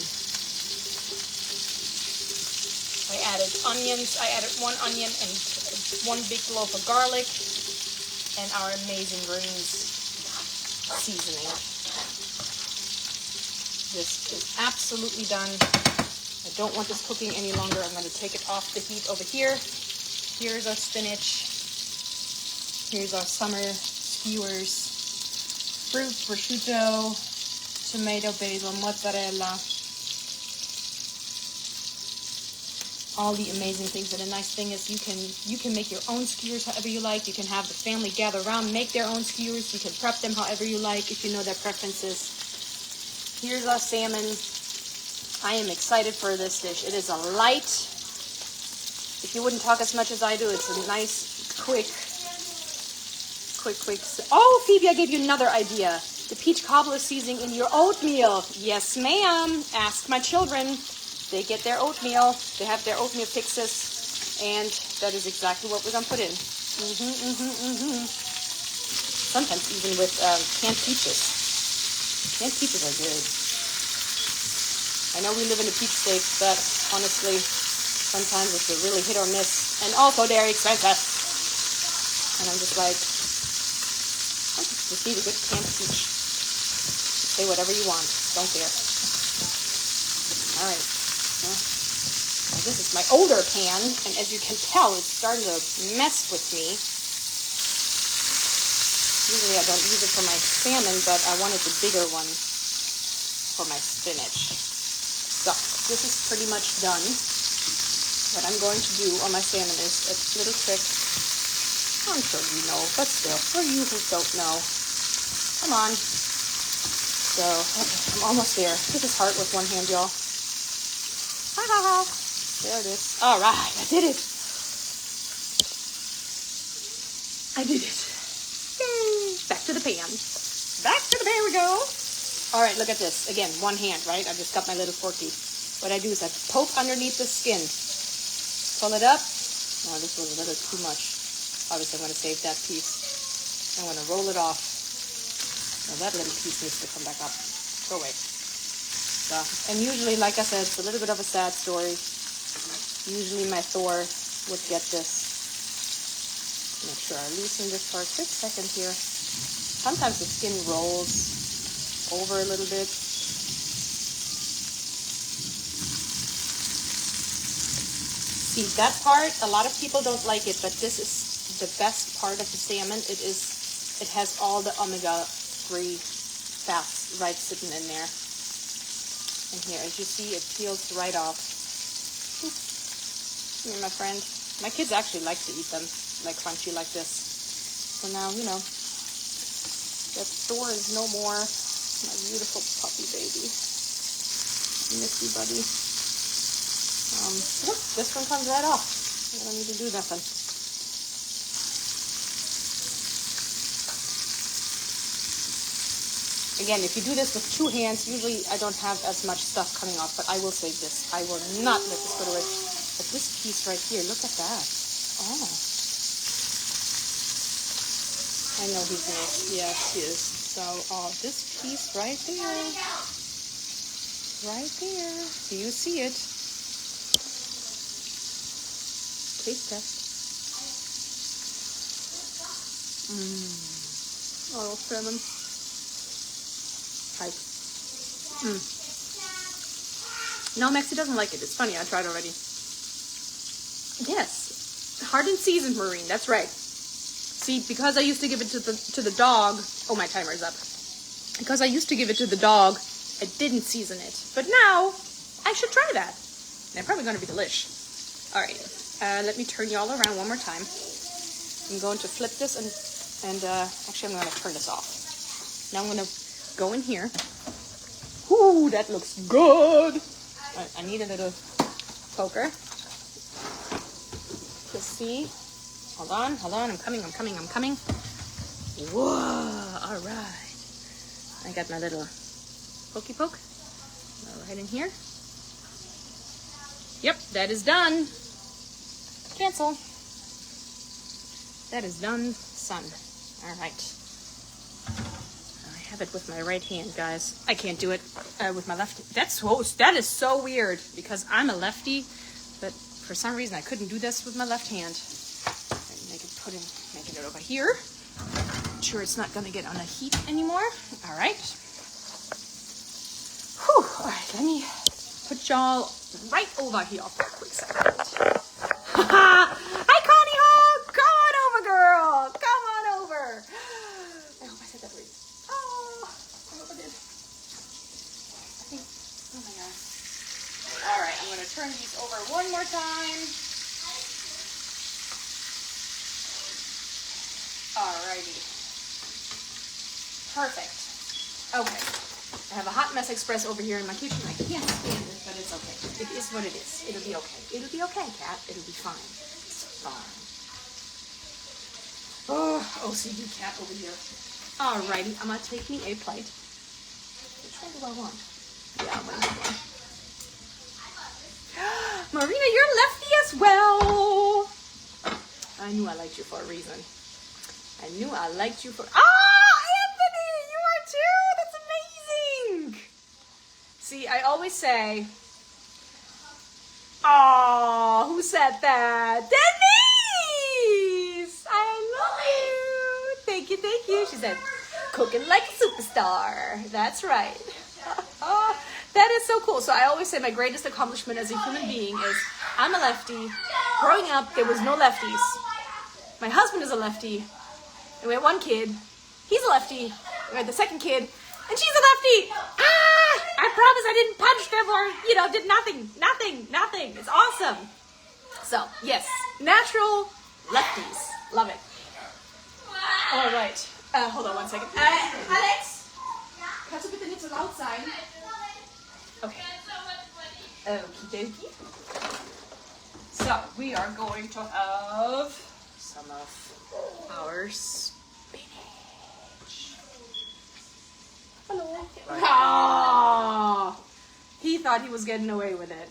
I added onions. I added 1 onion and 1 big clove of garlic and our amazing greens seasoning. This is absolutely done. I don't want this cooking any longer. I'm going to take it off the heat over here. Here's our spinach. Here's our summer skewers, fruit, prosciutto, tomato, basil, mozzarella. All the amazing things. And the nice thing is you can make your own skewers however you like. You can have the family gather around, make their own skewers. You can prep them however you like if you know their preferences. Here's our salmon. I am excited for this dish. It is a light. If you wouldn't talk as much as I do, it's a nice, quick. Oh, Phoebe, I gave you another idea. The peach cobbler seasoning in your oatmeal. Yes, ma'am. Ask my children. They get their oatmeal. They have their oatmeal fixes. And that is exactly what we're going to put in. Sometimes even with canned peaches. Canned peaches are good. I know we live in a peach state, but honestly, sometimes it's a really hit or miss. And also they're expensive. And I'm just like, I just need a good canned peach. Say whatever you want. Don't care. All right. Well, this is my older pan, and as you can tell, it's starting to mess with me. Usually I don't use it for my salmon, but I wanted the bigger one for my spinach. So, this is pretty much done. What I'm going to do on my salmon is a little trick. I'm sure you know, but still, for you who don't know, come on. So, okay, I'm almost there. This is hard with one hand, y'all. There it is. All right, I did it. Yay. Back to the pan. Back to the pan we go. All right, look at this. Again, one hand, right? I just got my little forky. What I do is I poke underneath the skin. Pull it up. Oh, this was a little too much. Obviously, I'm going to save that piece. I'm going to roll it off. Now that little piece needs to come back up. Go away. So, and usually, like I said, it's a little bit of a sad story. Usually my Thor would get this. Make sure I loosen this for a quick second here. Sometimes the skin rolls over a little bit. See, that part, a lot of people don't like it, but this is the best part of the salmon. It has all the omega-3 fats right sitting in there. And here, as you see, it peels right off. Oops. Here, my friend. My kids actually like to eat them, like crunchy like this. So now, you know, that Thor is no more. My beautiful puppy baby. Missy buddy. This one comes right off. I don't need to do nothing. Again, if you do this with two hands, usually I don't have as much stuff coming off, but I will save this. I will not let this go to waste. But this piece right here, look at that. Oh. I know he's nice. Yes, he is. So, this piece right there. Right there. Do you see it? Taste test. Oh, salmon. Hype. No, Maxie doesn't like it. It's funny. I tried already. Yes. Hard and seasoned, Maureen. That's right. See, because I used to give it to the dog. Oh, my timer is up. Because I used to give it to the dog, I didn't season it. But now, I should try that. They're probably going to be delish. All right. Let me turn you all around one more time. I'm going to flip this and actually I'm going to turn this off. Now I'm going to go in here. Ooh, that looks good. I need a little poker to see. Hold on. I'm coming. Whoa, all right. I got my little pokey poke. Right in here. Yep, that is done. Cancel. That is done, son. All right. I have it with my right hand, guys. I can't do it with my left. That is so weird because I'm a lefty, but for some reason I couldn't do this with my left hand. Making it over here. Not sure it's not gonna get on the heat anymore. All right. Whew. All right. Let me put y'all right over here for a quick second. Hi, Connie Hog! Come on over, girl! Come on over! I hope I said that right. Oh, I hope I did. turn these over one more time. Alrighty. Perfect. Okay. I have a hot mess express over here in my kitchen. I can't stand it, but it's okay. It is what it is. It'll be okay. It'll be okay, cat. It'll be fine. It's fine. Oh, OCD cat over here. Alrighty, I'm gonna take me a plate. Which one do I want? Yeah, I'm gonna do one. Marina, you're lefty as well. I knew I liked you for a reason. I knew I liked you for... Anthony, you are too. That's amazing. See, I always say... Oh, who said that? Denise! I love you. Thank you, thank you. She said, cooking like a superstar. That's right. Oh, that is so cool. So I always say my greatest accomplishment as a human being is I'm a lefty. Growing up, there was no lefties. My husband is a lefty. And we had one kid. He's a lefty. We had the second kid. And she's a lefty. I promise I didn't punch them or, did nothing. Nothing. It's awesome. So, yes. Natural lefties. Love it. All right. Hold on one second. Alex? Kannst du bitte nicht so laut sein? Okay. Okie dokie. So, we are going to have some of our spinach. Hello. Oh, he thought he was getting away with it.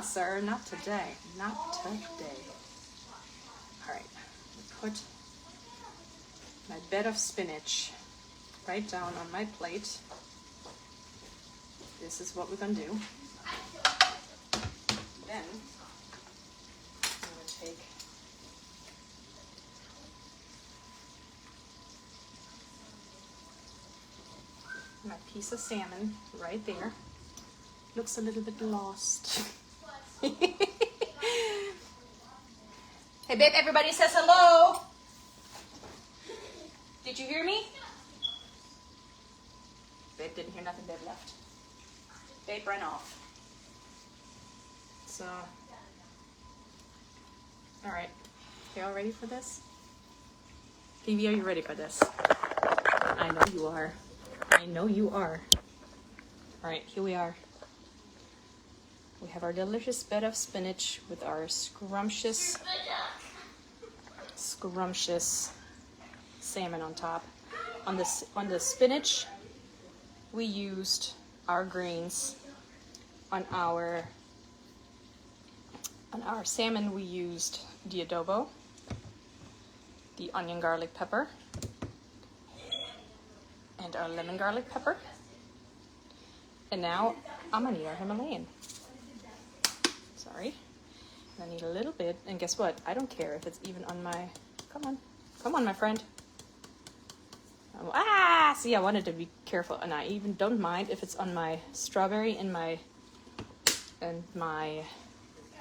Sir, not today. Not today. All right. Put my bed of spinach right down on my plate. This is what we're gonna do. Then I'm gonna take my piece of salmon right there. Looks a little bit lost. Hey babe, everybody says hello. Did you hear me? Babe didn't hear nothing, babe left. Babe ran off. So, alright. Y'all ready for this? Phoebe, are you ready for this? I know you are. I know you are. Alright, here we are. We have our delicious bed of spinach with our scrumptious salmon on top. On the spinach, we used our greens. On our salmon, we used the adobo, the onion garlic pepper, and our lemon garlic pepper. And now I'm gonna need our Himalayan. Sorry. I need a little bit, and guess what? I don't care if it's even on my, come on, my friend. See, I wanted to be careful, and I even don't mind if it's on my strawberry and my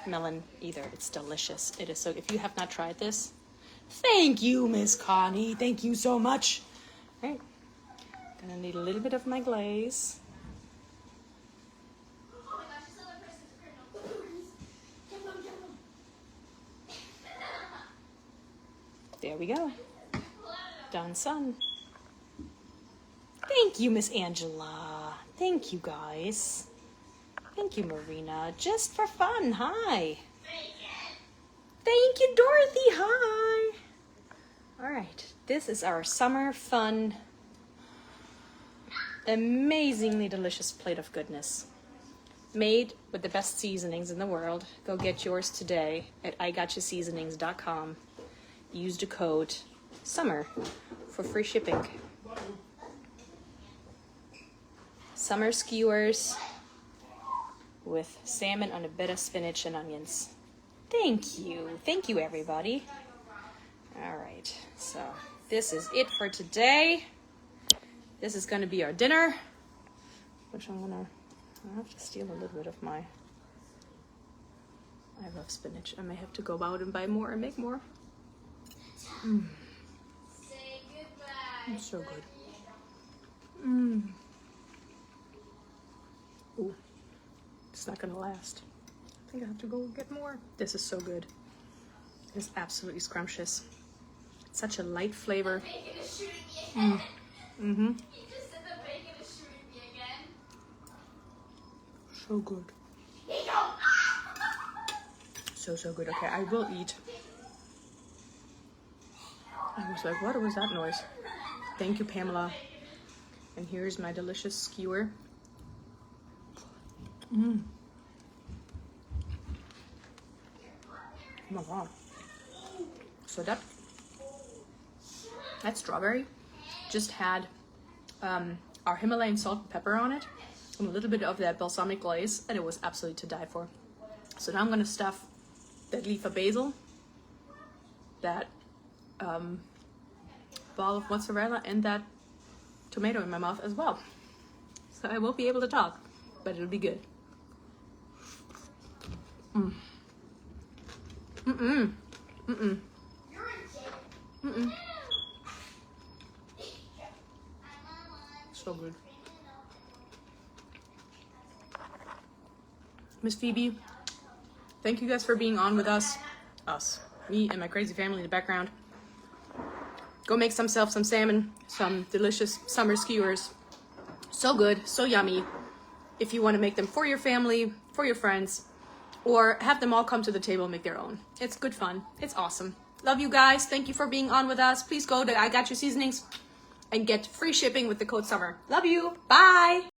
melon either. It's delicious. It is so, if you have not tried this, thank you, Miss Connie. Thank you so much. All right. Gonna need a little bit of my glaze. There we go. Done, son. Thank you, Miss Angela. Thank you, guys. Thank you, Marina. Just for fun. Hi. Thank you, Dorothy. Hi. All right. This is our summer fun, amazingly delicious plate of goodness. Made with the best seasonings in the world. Go get yours today at igotchaseasonings.com. Use the code SUMMER for free shipping. Summer skewers with salmon on a bed of spinach and onions. Thank you. Thank you, everybody. All right. So this is it for today. This is going to be our dinner, which I have to steal a little bit of my... I love spinach. I may have to go out and buy more and make more. Say goodbye. It's so good. Ooh, it's not gonna last. think I have to go get more. This is so good. It's absolutely scrumptious. It's such a light flavor. Bacon is shooting me again. Mm-hmm. You just said the bacon is shooting me again. So good. So good. Okay, I will eat. I was like, what was that noise? Thank you, Pamela. And here's my delicious skewer. Oh my god. So that strawberry just had our Himalayan salt and pepper on it and a little bit of that balsamic glaze, and it was absolutely to die for. So now I'm gonna stuff that leaf of basil, that ball of mozzarella, and that tomato in my mouth as well. So I won't be able to talk, but it'll be good. So good. Miss Phoebe, thank you guys for being on with us. Me and my crazy family in the background. Go make yourself some salmon, some delicious summer skewers. So good, so yummy. If you want to make them for your family, for your friends, or have them all come to the table and make their own. It's good fun. It's awesome. Love you guys. Thank you for being on with us. Please go to I Got Your Seasonings and get free shipping with the code SUMMER. Love you. Bye.